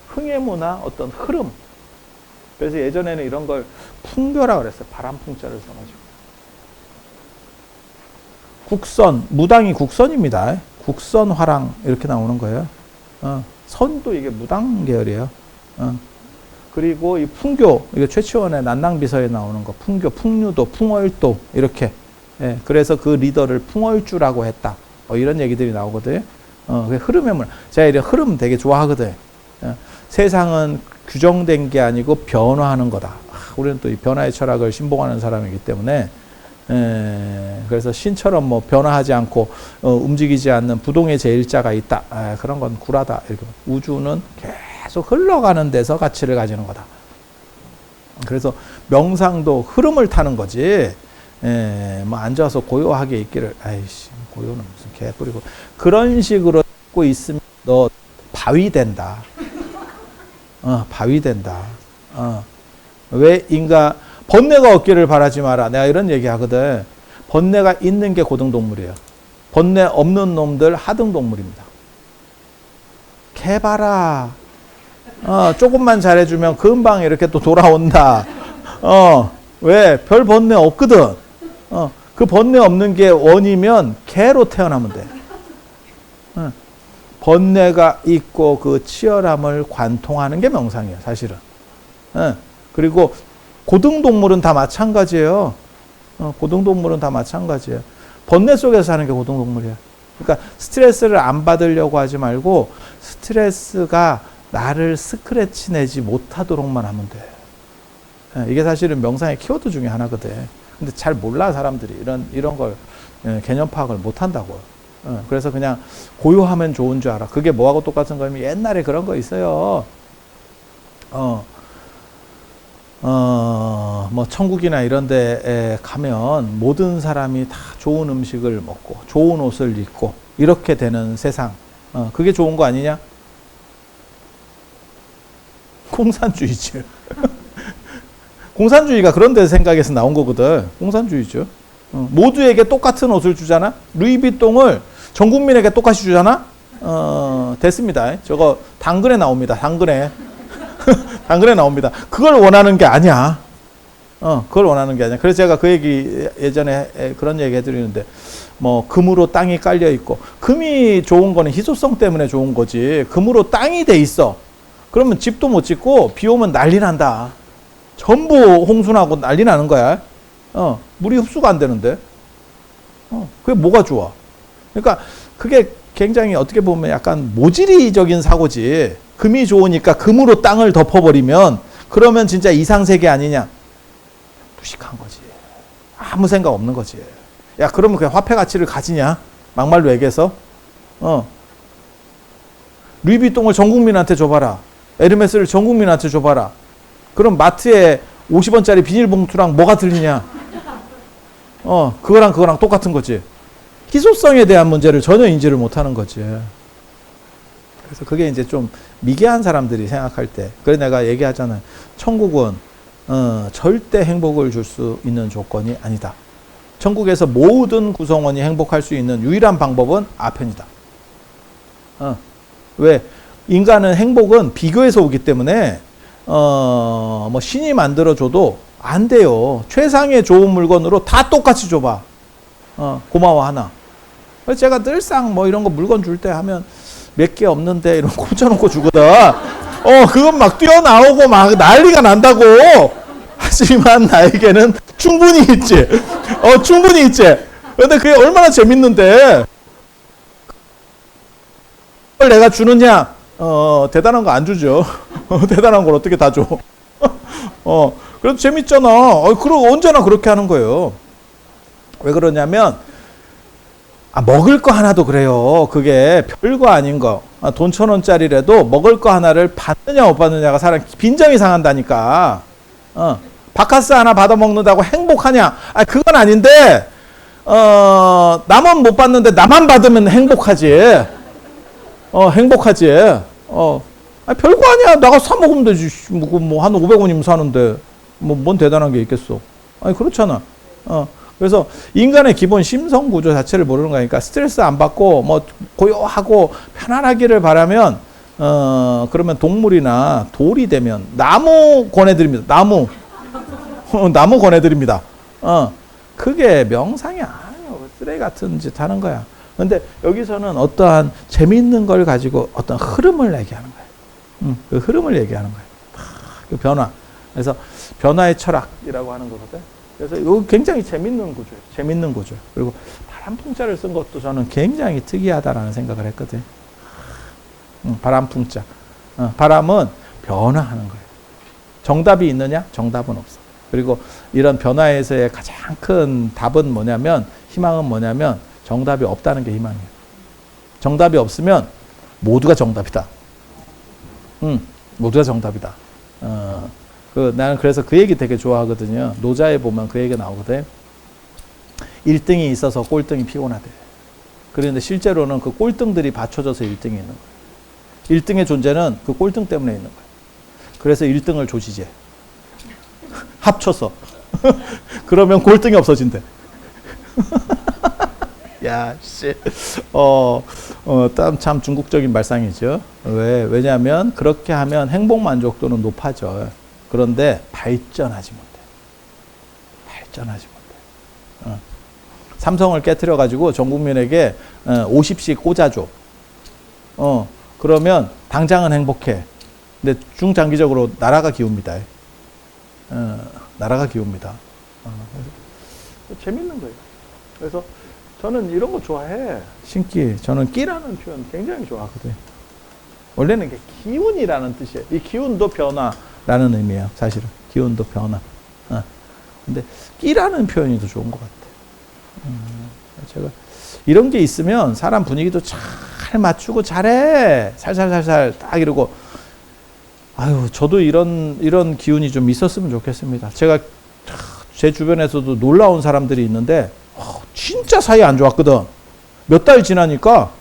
흥의 문화 어떤 흐름. 그래서 예전에는 이런 걸 풍교라 그랬어요. 바람풍자를 써가지고. 국선, 무당이 국선입니다. 국선화랑 이렇게 나오는 거예요. 선도 이게 무당 계열이에요. 그리고 이 풍교, 이게 최치원의 난낭비서에 나오는 거, 풍교, 풍류도, 풍월도 이렇게. 예, 그래서 그 리더를 풍월주라고 했다. 이런 얘기들이 나오거든요. 그 흐름의 문화. 제가 이런 흐름 되게 좋아하거든요. 세상은 규정된 게 아니고 변화하는 거다. 우리는 또 이 변화의 철학을 신봉하는 사람이기 때문에. 그래서 신처럼 뭐 변화하지 않고 움직이지 않는 부동의 제일자가 있다. 그런 건 구라다. 이렇게. 우주는 계속 흘러가는 데서 가치를 가지는 거다. 그래서 명상도 흐름을 타는 거지. 뭐 앉아서 고요하게 있기를 아이씨 고요는 무슨 개뿌리고 그런 식으로 하고 있으면 너 바위 된다. 바위 된다. 왜 인간 번뇌가 없기를 바라지 마라. 내가 이런 얘기 하거든. 번뇌가 있는 게 고등동물이에요. 번뇌 없는 놈들 하등동물입니다. 개 봐라. 조금만 잘해주면 금방 이렇게 또 돌아온다. 왜? 별 번뇌 없거든. 그 번뇌 없는 게 원이면 개로 태어나면 돼. 번뇌가 있고 그 치열함을 관통하는 게 명상이에요, 사실은. 그리고 고등동물은 다 마찬가지예요. 고등동물은 다 마찬가지예요. 번뇌 속에서 사는 게 고등동물이에요. 그러니까 스트레스를 안 받으려고 하지 말고 스트레스가 나를 스크래치 내지 못하도록만 하면 돼. 이게 사실은 명상의 키워드 중에 하나거든. 근데 잘 몰라 사람들이 이런 걸 개념 파악을 못 한다고. 그래서 그냥 고요하면 좋은 줄 알아. 그게 뭐하고 똑같은 거냐면 옛날에 그런 거 있어요. 뭐 천국이나 이런 데에 가면 모든 사람이 다 좋은 음식을 먹고 좋은 옷을 입고 이렇게 되는 세상. 그게 좋은 거 아니냐? 공산주의지. 공산주의가 그런 데 생각에서 나온 거거든. 공산주의죠. 모두에게 똑같은 옷을 주잖아. 루이비통을 전 국민에게 똑같이 주잖아. 됐습니다. 저거 당근에 나옵니다. 당근에. 당근에 나옵니다. 그걸 원하는 게 아니야. 그걸 원하는 게 아니야. 그래서 제가 그 얘기 예전에 그런 얘기 해드리는데 뭐 금으로 땅이 깔려 있고 금이 좋은 거는 희소성 때문에 좋은 거지. 금으로 땅이 돼 있어. 그러면 집도 못 짓고 비 오면 난리 난다. 전부 홍수나고 난리 나는 거야. 물이 흡수가 안 되는데. 그게 뭐가 좋아? 그러니까 그게 굉장히 어떻게 보면 약간 모질이적인 사고지. 금이 좋으니까 금으로 땅을 덮어버리면 그러면 진짜 이상세계 아니냐? 무식한 거지. 아무 생각 없는 거지. 야, 그러면 그냥 화폐 가치를 가지냐? 막말로 얘기해서. 루이비통을 전 국민한테 줘봐라. 에르메스를 전 국민한테 줘봐라. 그럼 마트에 50원짜리 비닐봉투랑 뭐가 들리냐? 그거랑 똑같은 거지. 희소성에 대한 문제를 전혀 인지를 못하는 거지. 그래서 그게 이제 좀 미개한 사람들이 생각할 때, 그래 내가 얘기하잖아요. 천국은 절대 행복을 줄 수 있는 조건이 아니다. 천국에서 모든 구성원이 행복할 수 있는 유일한 방법은 아편이다. 왜? 인간은 행복은 비교에서 오기 때문에 뭐 신이 만들어줘도 안 돼요. 최상의 좋은 물건으로 다 똑같이 줘봐. 고마워 하나. 그래서 제가 늘상 뭐 이런 거 물건 줄 때 하면 몇 개 없는데 이런 거 꽂아놓고 주거든. 그건 막 뛰어나오고 막 난리가 난다고. 하지만 나에게는 충분히 있지. 충분히 있지. 근데 그게 얼마나 재밌는데. 그걸 내가 주느냐? 대단한 거 안 주죠. 대단한 걸 어떻게 다 줘. 그래도 재밌잖아. 그리고 언제나 그렇게 하는 거예요. 왜 그러냐면, 먹을 거 하나도 그래요. 그게 별거 아닌 거. 돈 1,000원짜리라도 먹을 거 하나를 받느냐 못 받느냐가 사람 빈정이 상한다니까. 바카스 하나 받아 먹는다고 행복하냐? 그건 아닌데, 남은 못 받는데 나만 받으면 행복하지. 행복하지. 별거 아니야. 나가 사 먹으면 되지. 뭐 한 500원이면 사는데 뭔 대단한 게 있겠어. 그렇잖아. 그래서 인간의 기본 심성 구조 자체를 모르는 거니까 스트레스 안 받고 뭐 고요하고 편안하기를 바라면 그러면 동물이나 돌이 되면 나무 권해드립니다. 나무 권해드립니다. 그게 명상이 아니에요. 쓰레기 같은 짓 하는 거야. 근데 여기서는 어떠한 재미있는 걸 가지고 어떤 흐름을 얘기하는 거예요. 그 흐름을 얘기하는 거예요. 그 변화. 그래서 변화의 철학이라고 하는 거거든. 그래서 이거 굉장히 재밌는 구조예요. 재밌는 구조. 그리고 바람풍자를 쓴 것도 저는 굉장히 특이하다라는 생각을 했거든. 바람풍자. 바람은 변화하는 거예요. 정답이 있느냐? 정답은 없어. 그리고 이런 변화에서의 가장 큰 답은 뭐냐면, 희망은 뭐냐면 정답이 없다는 게 희망이에요. 정답이 없으면 모두가 정답이다. 모두가 정답이다. 나는 그래서 그 얘기 되게 좋아하거든요. 노자에 보면 그 얘기 나오거든. 1등이 있어서 꼴등이 피곤하대. 그런데 실제로는 그 꼴등들이 받쳐져서 1등이 있는 거예요. 1등의 존재는 그 꼴등 때문에 있는 거예요. 그래서 1등을 조지제. 합쳐서. 그러면 꼴등이 없어진대. 야, 씨. 참 중국적인 말상이죠. 왜냐하면 그렇게 하면 행복 만족도는 높아져. 그런데 발전하지 못해. 발전하지 못해. 삼성을 깨트려 가지고 전 국민에게 50씩 꽂아줘. 그러면 당장은 행복해. 근데 중장기적으로 나라가 기웁니다. 나라가 기웁니다. 재밌는 거예요. 그래서 저는 이런 거 좋아해. 신기. 저는 끼라는 표현 굉장히 좋아하거든요. 원래는 이게 기운이라는 뜻이에요. 이 기운도 변화라는 의미예요. 사실은. 기운도 변화. 근데 끼라는 표현이 더 좋은 것 같아요. 제가 이런 게 있으면 사람 분위기도 잘 맞추고 잘해. 살살살살 딱 이러고. 저도 이런 기운이 좀 있었으면 좋겠습니다. 제가 제 주변에서도 놀라운 사람들이 있는데 진짜 사이 안 좋았거든. 몇 달 지나니까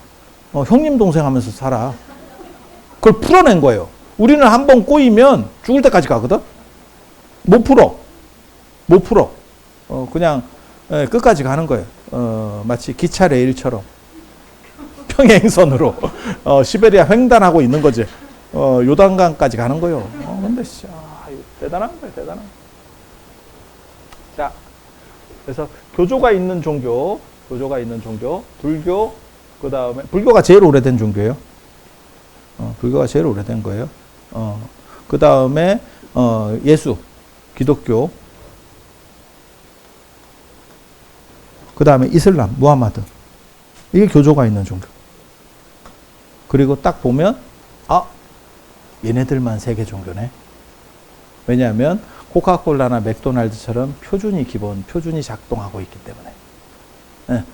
형님 동생 하면서 살아. 그걸 풀어낸 거예요. 우리는 한번 꼬이면 죽을 때까지 가거든. 못 풀어. 그냥 끝까지 가는 거예요. 마치 기차 레일처럼 평행선으로 시베리아 횡단하고 있는 거지. 요단강까지 가는 거예요. 근데 대단한 거예요. 대단한 거. 자, 그래서 교조가 있는 종교, 불교, 그 다음에 불교가 제일 오래된 종교예요. 불교가 제일 오래된 거예요. 그 다음에 예수, 기독교, 그 다음에 이슬람, 무하마드. 이게 교조가 있는 종교. 그리고 딱 보면 얘네들만 세계 종교네. 왜냐하면 코카콜라나 맥도날드처럼 표준이 작동하고 있기 때문에.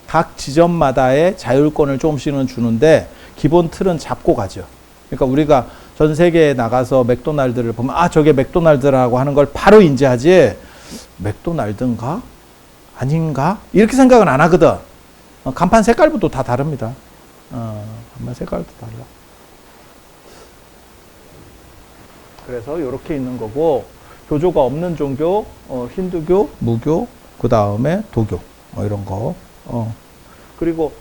각 지점마다의 자율권을 조금씩은 주는데 기본 틀은 잡고 가죠. 그러니까 우리가 전 세계에 나가서 맥도날드를 보면 저게 맥도날드라고 하는 걸 바로 인지하지. 맥도날드인가? 아닌가? 이렇게 생각은 안 하거든. 간판 색깔부터 다 다릅니다. 간판 색깔도 달라. 그래서 이렇게 있는 거고, 교조가 없는 종교, 힌두교, 무교, 그 다음에 도교, 이런 거. 그리고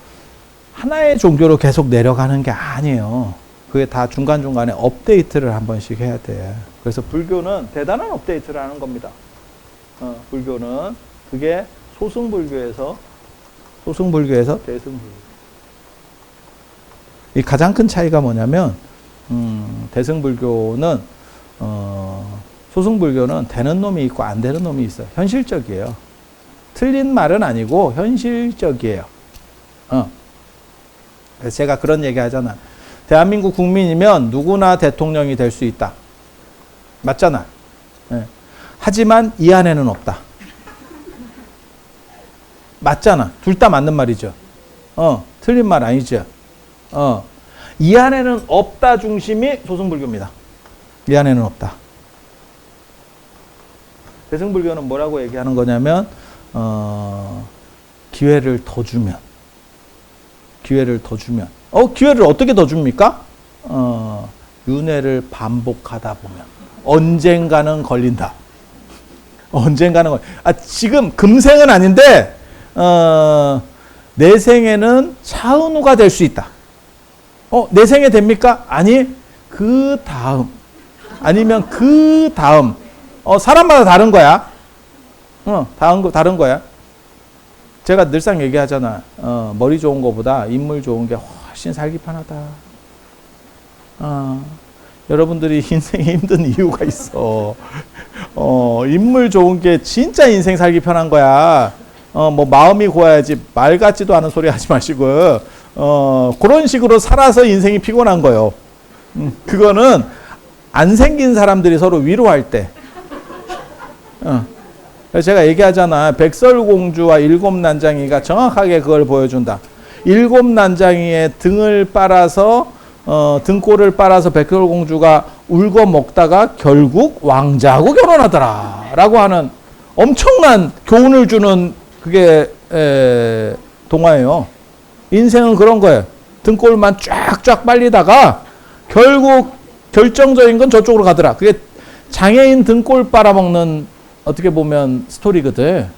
하나의 종교로 계속 내려가는 게 아니에요. 그게 다 중간중간에 업데이트를 한 번씩 해야 돼. 그래서 불교는 대단한 업데이트를 하는 겁니다. 불교는 그게 소승불교에서 대승불교. 이 가장 큰 차이가 뭐냐면, 대승불교는 소승불교는 되는 놈이 있고 안 되는 놈이 있어요. 현실적이에요. 틀린 말은 아니고 현실적이에요. 그래서 제가 그런 얘기 하잖아. 대한민국 국민이면 누구나 대통령이 될 수 있다. 맞잖아. 예. 하지만 이 안에는 없다. 맞잖아. 둘 다 맞는 말이죠. 틀린 말 아니죠. 이 안에는 없다 중심이 소승불교입니다. 이 안에는 없다. 대승불교는 뭐라고 얘기하는 거냐면, 기회를 더 주면. 기회를 어떻게 더 줍니까? 윤회를 반복하다 보면. 언젠가는 걸린다. 지금 금생은 아닌데, 내 생에는 차은우가 될 수 있다. 내 생에 됩니까? 아니, 그 다음. 아니면 그 다음. 사람마다 다른 거야. 다른 거야. 제가 늘상 얘기하잖아. 머리 좋은 거보다 인물 좋은 게 훨씬 살기 편하다. 여러분들이 인생이 힘든 이유가 있어. 인물 좋은 게 진짜 인생 살기 편한 거야. 뭐 마음이 고와야지 말 같지도 않은 소리 하지 마시고, 그런 식으로 살아서 인생이 피곤한 거예요. 그거는 안 생긴 사람들이 서로 위로할 때. 제가 얘기하잖아. 백설공주와 일곱난장이가 정확하게 그걸 보여준다. 일곱난장이의 등을 빨아서 등골을 빨아서 백설공주가 울고 먹다가 결국 왕자하고 결혼하더라 라고 하는 엄청난 교훈을 주는 그게 동화예요. 인생은 그런 거예요. 등골만 쫙쫙 빨리다가 결국 결정적인 건 저쪽으로 가더라. 그게 장애인 등골 빨아먹는 어떻게 보면 스토리거든.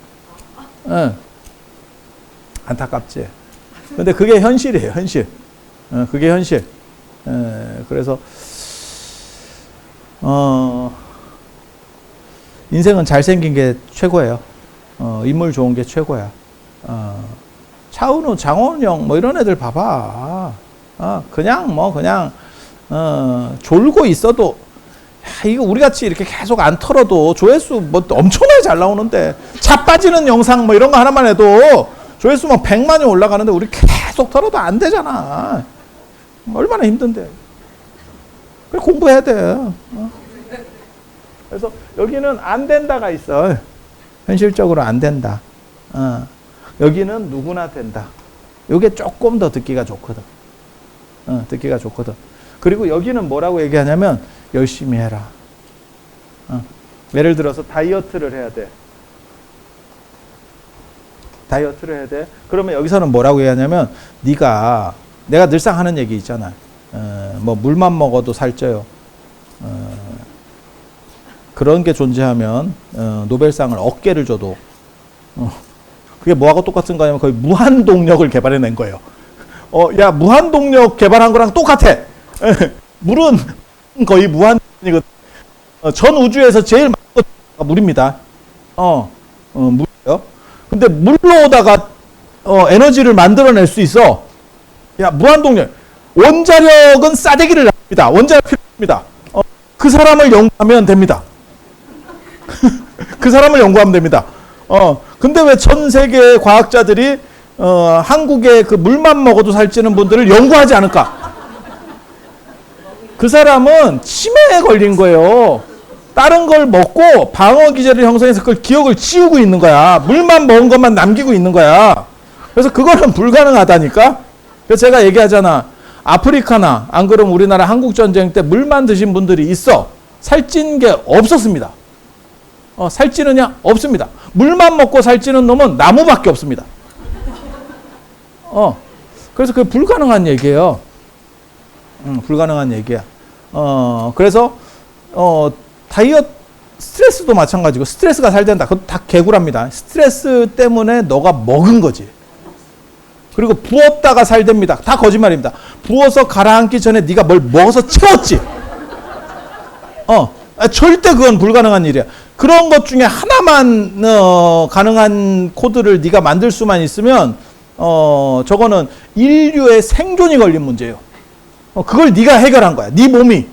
안타깝지. 근데 그게 현실이에요. 현실. 그게 현실. 그래서 인생은 잘생긴 게 최고예요. 인물 좋은 게 최고야. 차은우, 장원영 뭐 이런 애들 봐봐. 그냥 졸고 있어도 이거 우리 같이 이렇게 계속 안 털어도 조회수 뭐 엄청나게 잘 나오는데, 차 빠지는 영상 뭐 이런 거 하나만 해도 조회수 뭐 100만이 올라가는데 우리 계속 털어도 안 되잖아. 얼마나 힘든데. 그래 공부해야 돼. 그래서 여기는 안 된다가 있어. 현실적으로 안 된다. 여기는 누구나 된다. 이게 조금 더 듣기가 좋거든. 듣기가 좋거든. 그리고 여기는 뭐라고 얘기하냐면 열심히 해라. 예를 들어서 다이어트를 해야 돼. 다이어트를 해야 돼. 그러면 여기서는 뭐라고 얘기하냐면 내가 늘상 하는 얘기 있잖아. 뭐 물만 먹어도 살쪄요. 그런 게 존재하면 노벨상을 10개를 줘도 그게 뭐하고 똑같은 거냐면 거의 무한동력을 개발해낸 거예요. 야 무한동력 개발한 거랑 똑같아. 물은 거의 무한이거든. 전 우주에서 제일 많은 거 물입니다. 물이요. 근데 물로다가 에너지를 만들어낼 수 있어. 야 무한동력. 원자력은 싸대기를 납니다. 원자력 필요합니다. 그 사람을 연구하면 됩니다. 그 사람을 연구하면 됩니다. 근데 왜 전 세계 과학자들이 한국의 그 물만 먹어도 살찌는 분들을 연구하지 않을까? 그 사람은 치매에 걸린 거예요. 다른 걸 먹고 방어 기제를 형성해서 그걸 기억을 지우고 있는 거야. 물만 먹은 것만 남기고 있는 거야. 그래서 그거는 불가능하다니까. 그래서 제가 얘기하잖아. 아프리카나 안 그러면 우리나라 한국전쟁 때 물만 드신 분들이 있어. 살찐 게 없었습니다. 살찌느냐? 없습니다. 물만 먹고 살찌는 놈은 나무밖에 없습니다. 그래서 그게 불가능한 얘기예요. 불가능한 얘기야. 그래서 다이어트 스트레스도 마찬가지고 스트레스가 살된다. 그것도 다 개구랍니다. 스트레스 때문에 너가 먹은 거지. 그리고 부었다가 살됩니다. 다 거짓말입니다. 부어서 가라앉기 전에 네가 뭘 먹어서 채웠지. 절대 그건 불가능한 일이야. 그런 것 중에 하나만 가능한 코드를 네가 만들 수만 있으면 저거는 인류의 생존이 걸린 문제예요. 그걸 네가 해결한 거야. 네 몸이.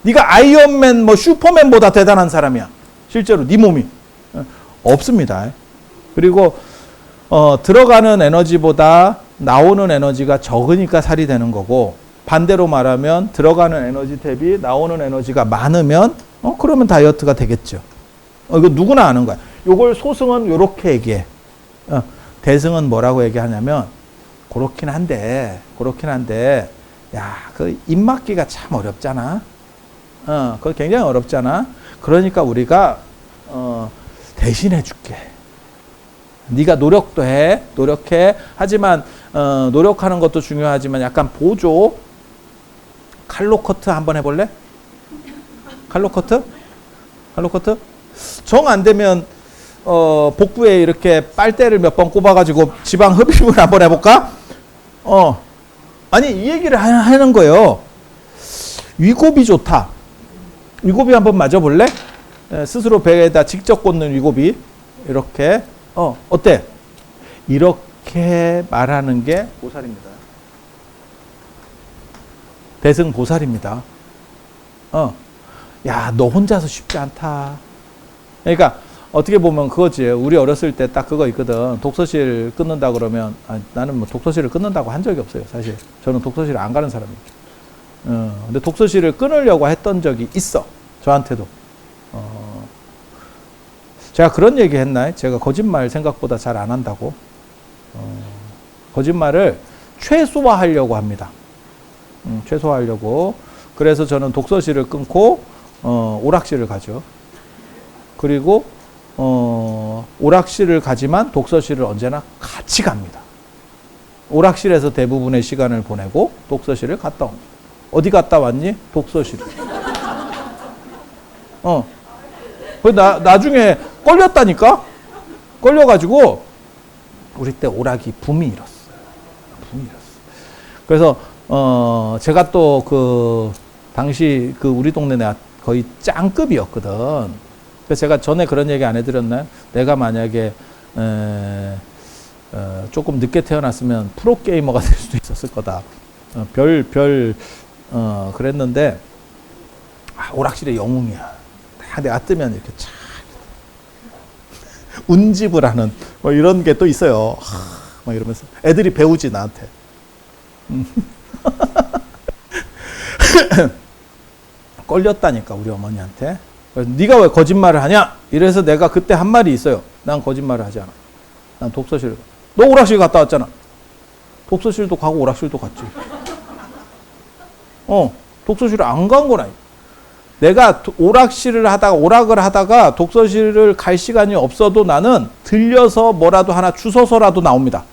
네가 아이언맨, 뭐 슈퍼맨보다 대단한 사람이야. 실제로 네 몸이 없습니다. 그리고 들어가는 에너지보다 나오는 에너지가 적으니까 살이 되는 거고, 반대로 말하면 들어가는 에너지 대비 나오는 에너지가 많으면 그러면 다이어트가 되겠죠. 이거 누구나 아는 거야. 요걸 소승은 요렇게 얘기해. 대승은 뭐라고 얘기하냐면 그렇긴 한데 야, 그 입 막기가 참 어렵잖아. 그거 굉장히 어렵잖아. 그러니까 우리가 대신해 줄게. 네가 노력해. 하지만 노력하는 것도 중요하지만 약간 보조. 칼로 커트 한번 해볼래? 칼로 커트? 정 안 되면 복부에 이렇게 빨대를 몇 번 꼽아가지고 지방 흡입을 한번 해볼까? 아니 이 얘기를 하는 거예요. 위고비 좋다. 위고비 한번 맞아볼래? 스스로 배에다 직접 꽂는 위고비. 이렇게 어때? 이렇게 말하는 게 보살입니다. 대승 보살입니다. 야, 너 혼자서 쉽지 않다. 그러니까 어떻게 보면 그거지. 우리 어렸을 때 딱 그거 있거든. 독서실 끊는다 그러면 나는 뭐 독서실을 끊는다고 한 적이 없어요. 사실 저는 독서실 안 가는 사람이에요. 근데 독서실을 끊으려고 했던 적이 있어. 저한테도. 제가 그런 얘기 했나요? 제가 거짓말 생각보다 잘 안 한다고. 거짓말을 최소화하려고 합니다. 최소화하려고. 그래서 저는 독서실을 끊고 오락실을 가죠. 그리고 오락실을 가지만 독서실을 언제나 같이 갑니다. 오락실에서 대부분의 시간을 보내고 독서실을 갔다 옵니다. 어디 갔다 왔니? 독서실. 나중에 걸렸다니까? 걸려가지고 우리 때 오락이 붐이 일었어요. 그래서 제가 또 그 당시 그 우리 동네 내가 거의 짱급이었거든. 그래서 제가 전에 그런 얘기 안 해드렸나요? 내가 만약에 조금 늦게 태어났으면 프로게이머가 될 수도 있었을 거다. 그랬는데 오락실의 영웅이야. 내가 뜨면 이렇게 참 운집을 하는 뭐 이런 게 또 있어요. 막 이러면서 애들이 배우지 나한테. 걸렸다니까 우리 어머니한테. 그래서 네가 왜 거짓말을 하냐? 이래서 내가 그때 한 말이 있어요. 난 거짓말을 하지 않아. 난 독서실 가. 너 오락실 갔다 왔잖아. 독서실도 가고 오락실도 갔지. 독서실을 안 간 거나. 내가 오락을 하다가 독서실을 갈 시간이 없어도 나는 들려서 뭐라도 하나 주워서라도 나옵니다.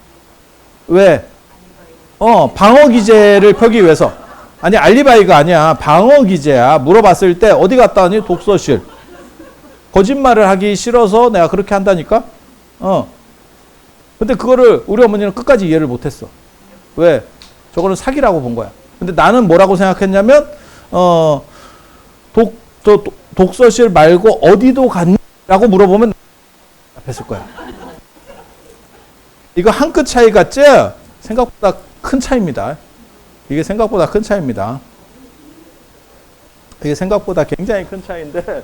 왜? 방어 기제를 펴기 위해서. 아니, 알리바이가 아니야. 방어 기제야. 물어봤을 때 어디 갔다 왔니? 독서실. 거짓말을 하기 싫어서 내가 그렇게 한다니까? 근데 그거를 우리 어머니는 끝까지 이해를 못했어. 왜? 저거는 사기라고 본 거야. 근데 나는 뭐라고 생각했냐면, 독서실 말고 어디도 갔냐고 물어보면 답했을 거야. 이거 한 끗 차이 같지? 생각보다 큰 차이입니다. 이게 생각보다 큰 차이입니다. 이게 생각보다 굉장히 큰 차이인데,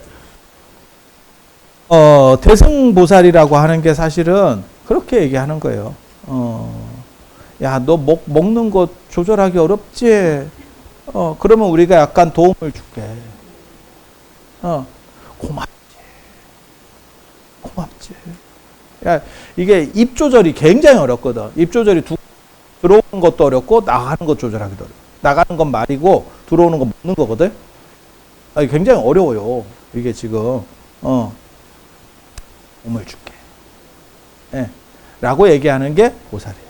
대승보살이라고 하는 게 사실은 그렇게 얘기하는 거예요. 야, 너 먹는 거 조절하기 어렵지? 그러면 우리가 약간 도움을 줄게. 고맙지. 야, 이게 입 조절이 굉장히 어렵거든. 입 조절이 들어오는 것도 어렵고 나가는 것 조절하기도 어려워. 나가는 건 말이고 들어오는 건 먹는 거거든. 굉장히 어려워요. 이게 지금 도움을 줄게. 예. 라고 얘기하는 게 보살이에요.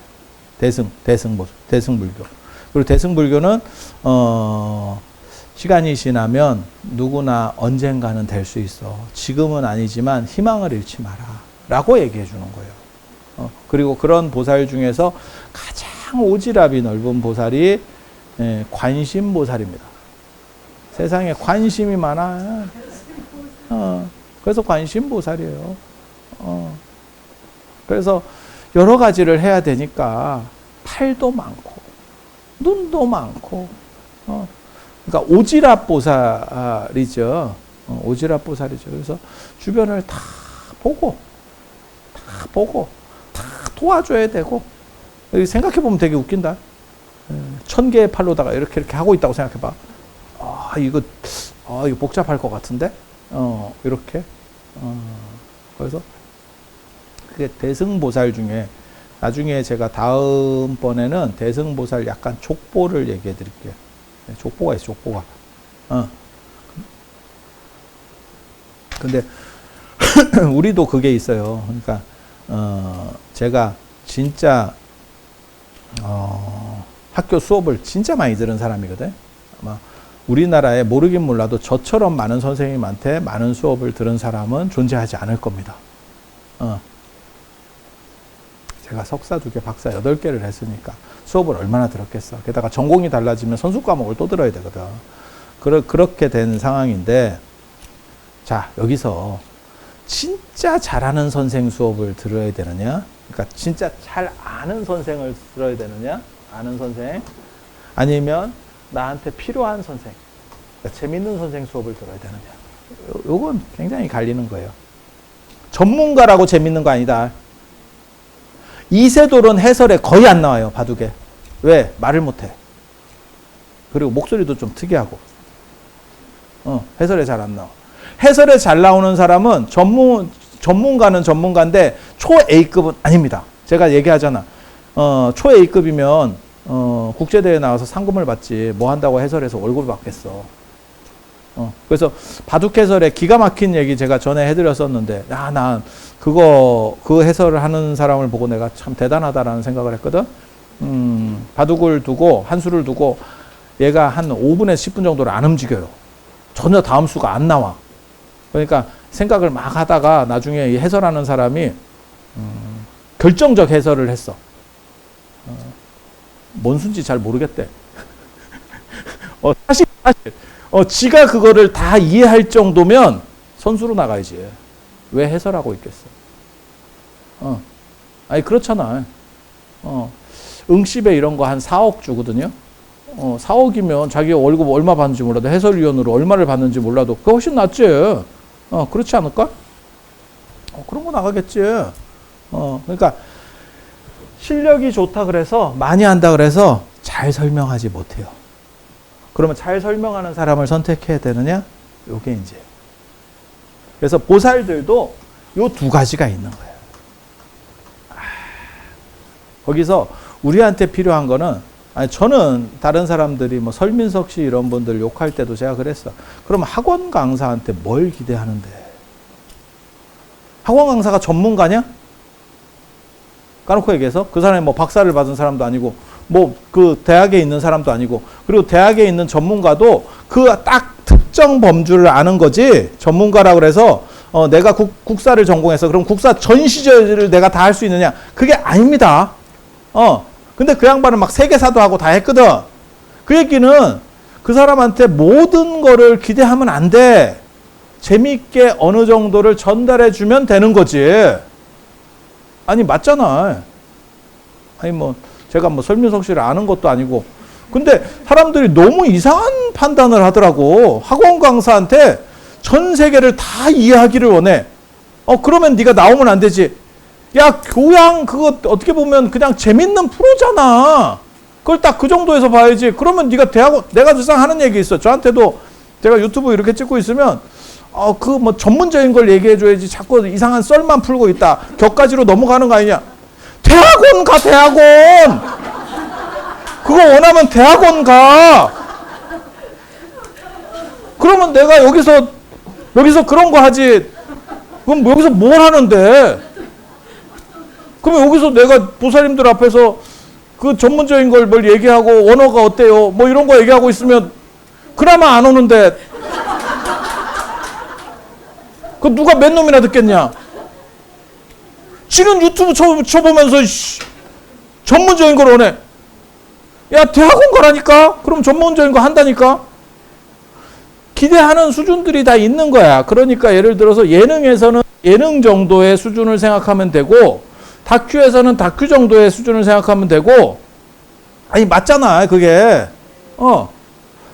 대승불교. 그리고 대승불교는 시간이 지나면 누구나 언젠가는 될 수 있어. 지금은 아니지만 희망을 잃지 마라. 라고 얘기해 주는 거예요. 그리고 그런 보살 중에서 가장 오지랖이 넓은 보살이 관심보살입니다. 세상에 관심이 많아. 그래서 관심보살이에요. 그래서 여러 가지를 해야 되니까 팔도 많고 눈도 많고 그러니까 오지랖 보살이죠. 오지랖 보살이죠. 그래서 주변을 다 보고 다 도와줘야 되고, 생각해보면 되게 웃긴다. 1000개의 팔로다가 이렇게 하고 있다고 생각해봐. 이거 복잡할 것 같은데? 이렇게. 그래서 그게 대승보살 중에, 나중에 제가 다음번에는 대승보살 약간 족보를 얘기해 드릴게요. 족보가 있어, 족보가. 근데 우리도 그게 있어요. 그러니까 제가 진짜 학교 수업을 진짜 많이 들은 사람이거든. 아마 우리나라에 모르긴 몰라도 저처럼 많은 선생님한테 많은 수업을 들은 사람은 존재하지 않을 겁니다. 제가 석사 2개, 박사 8개를 했으니까 수업을 얼마나 들었겠어. 게다가 전공이 달라지면 선수 과목을 또 들어야 되거든. 그렇게 된 상황인데, 자, 여기서 진짜 잘하는 선생 수업을 들어야 되느냐? 그러니까 진짜 잘 아는 선생을 들어야 되느냐? 아는 선생? 아니면 나한테 필요한 선생, 그러니까 재밌는 선생 수업을 들어야 되느냐? 요건 굉장히 갈리는 거예요. 전문가라고 재밌는 거 아니다. 이세돌은 해설에 거의 안 나와요, 바둑에. 왜? 말을 못해. 그리고 목소리도 좀 특이하고. 해설에 잘 안 나와. 해설에 잘 나오는 사람은 전문가는 전문가인데 초 A급은 아닙니다. 제가 얘기하잖아. 초 A급이면 국제대회 나와서 상금을 받지 뭐 한다고 해설에서 월급을 받겠어. 그래서 바둑 해설에 기가 막힌 얘기 제가 전에 해드렸었는데, 난 그 해설을 하는 사람을 보고 내가 참 대단하다라는 생각을 했거든. 바둑을 두고, 한 수를 두고, 얘가 한 5분에서 10분 정도를 안 움직여요. 전혀 다음 수가 안 나와. 그러니까 생각을 막 하다가 나중에 이 해설하는 사람이 결정적 해설을 했어. 뭔 수인지 잘 모르겠대. 사실 지가 그거를 다 이해할 정도면 선수로 나가야지. 왜 해설하고 있겠어? 아니 그렇잖아. 응시배 이런 거 한 4억 주거든요. 4억이면 자기 월급 얼마 받는지 몰라도, 해설위원으로 얼마를 받는지 몰라도 그거 훨씬 낫지. 그렇지 않을까? 그런 거 나가겠지. 그러니까 실력이 좋다 그래서, 많이 한다 그래서 잘 설명하지 못해요. 그러면 잘 설명하는 사람을 선택해야 되느냐? 요게 이제. 그래서 보살들도 요 2가지가 있는 거예요. 거기서 우리한테 필요한 거는, 저는 다른 사람들이 뭐 설민석 씨 이런 분들 욕할 때도 제가 그랬어. 그러면 학원 강사한테 뭘 기대하는데? 학원 강사가 전문가냐? 까놓고 얘기해서 그 사람이 뭐 박사를 받은 사람도 아니고, 뭐 그 대학에 있는 사람도 아니고, 그리고 대학에 있는 전문가도 그 딱 특정 범주를 아는 거지. 전문가라고 그래서 내가 국사를 전공해서 그럼 국사 전 시절을 내가 다 할 수 있느냐? 그게 아닙니다. 근데 그 양반은 막 세계사도 하고 다 했거든. 그 얘기는 그 사람한테 모든 거를 기대하면 안 돼. 재미있게 어느 정도를 전달해 주면 되는 거지. 아니 맞잖아. 아니 뭐 제가 뭐 설민석 씨를 아는 것도 아니고. 근데 사람들이 너무 이상한 판단을 하더라고. 학원 강사한테 전 세계를 다 이해하기를 원해. 그러면 네가 나오면 안 되지. 야, 교양 그거 어떻게 보면 그냥 재밌는 프로잖아. 그걸 딱 그 정도에서 봐야지. 그러면 네가 대학원, 내가 늘상 하는 얘기 있어. 저한테도 제가 유튜브 이렇게 찍고 있으면 그 뭐 전문적인 걸 얘기해 줘야지. 자꾸 이상한 썰만 풀고 있다. 격가지로 넘어가는 거 아니냐. 대학원 가, 대학원. 그거 원하면 대학원 가. 그러면 내가 여기서 그런 거 하지. 그럼 여기서 뭘 하는데? 그러면 여기서 내가 보살님들 앞에서 그 전문적인 걸 뭘 얘기하고 원어가 어때요? 뭐 이런 거 얘기하고 있으면 그나마 안 오는데 그 누가 몇 놈이나 듣겠냐? 지는 유튜브 쳐보면서 전문적인 걸 원해. 야, 대학원 가라니까? 그럼 전문적인 거 한다니까? 기대하는 수준들이 다 있는 거야. 그러니까 예를 들어서 예능에서는 예능 정도의 수준을 생각하면 되고, 다큐에서는 다큐 정도의 수준을 생각하면 되고, 아니 맞잖아 그게.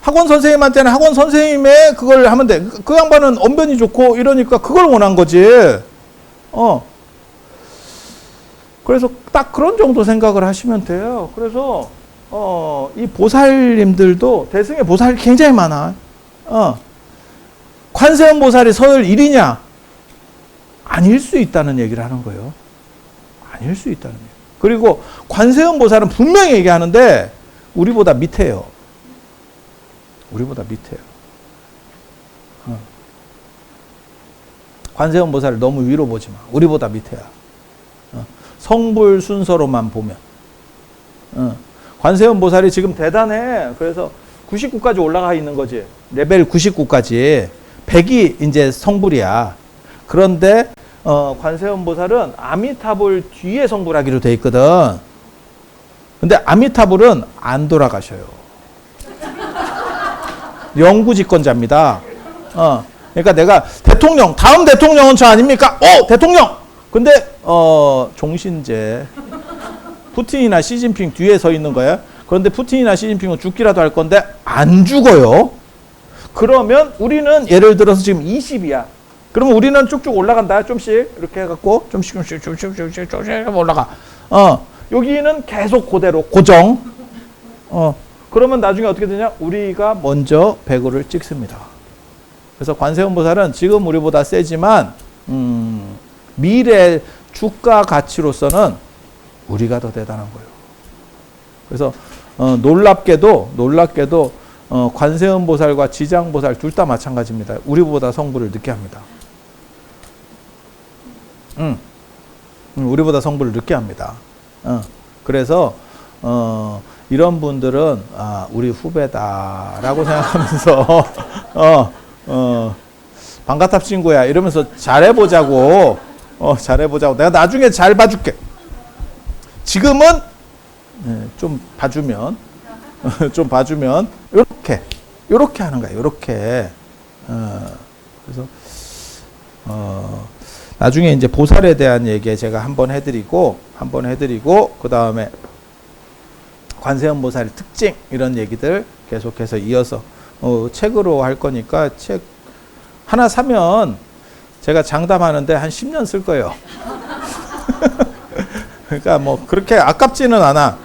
학원 선생님한테는 학원 선생님의 그걸 하면 돼. 그 양반은 언변이 좋고 이러니까 그걸 원한 거지. 그래서 딱 그런 정도 생각을 하시면 돼요. 그래서 이 보살님들도 대승의 보살이 굉장히 많아. 관세음 보살이 서열 1위냐? 아닐 수 있다는 얘기를 하는 거예요. 아닐 수 있다는 얘기. 그리고 관세음 보살은 분명히 얘기하는데 우리보다 밑에요. 우리보다 밑에요. 관세음 보살을 너무 위로 보지 마. 우리보다 밑에야. 성불 순서로만 보면. 관세음 보살이 지금 대단해. 그래서 99까지 올라가 있는 거지. 레벨 99까지. 100이 이제 성불이야. 그런데 관세음 보살은 아미타불 뒤에 성불하기로 돼 있거든. 근데 아미타불은 안 돌아가셔요. 영구집권자입니다. 그러니까 내가 대통령, 다음 대통령은 저 아닙니까? 대통령! 근데 종신제. 푸틴이나 시진핑 뒤에 서 있는 거예요. 그런데 푸틴이나 시진핑은 죽기라도 할 건데 안 죽어요. 그러면 우리는 예를 들어서 지금 20이야. 그러면 우리는 쭉쭉 올라간다. 좀씩 이렇게 해갖고 좀씩 올라가. 여기는 계속 그대로 고정. 그러면 나중에 어떻게 되냐? 우리가 먼저 배구를 찍습니다. 그래서 관세음 보살은 지금 우리보다 세지만 미래 주가 가치로서는 우리가 더 대단한 거예요. 그래서 놀랍게도 관세음 보살과 지장 보살 둘 다 마찬가지입니다. 우리보다 성불을 늦게 합니다. 우리보다 성불을 늦게 합니다. 그래서 이런 분들은 우리 후배다라고 생각하면서 반갑다 친구야 이러면서 잘해보자고 잘해보자고 내가 나중에 잘 봐줄게. 지금은 좀 봐주면 요렇게 하는 거야. 요렇게. 그래서 나중에 이제 보살에 대한 얘기 제가 한번 해드리고 그 다음에 관세음 보살의 특징 이런 얘기들 계속해서 이어서 책으로 할 거니까 책 하나 사면 제가 장담하는데 한 10년 쓸 거예요. 그러니까 뭐 그렇게 아깝지는 않아.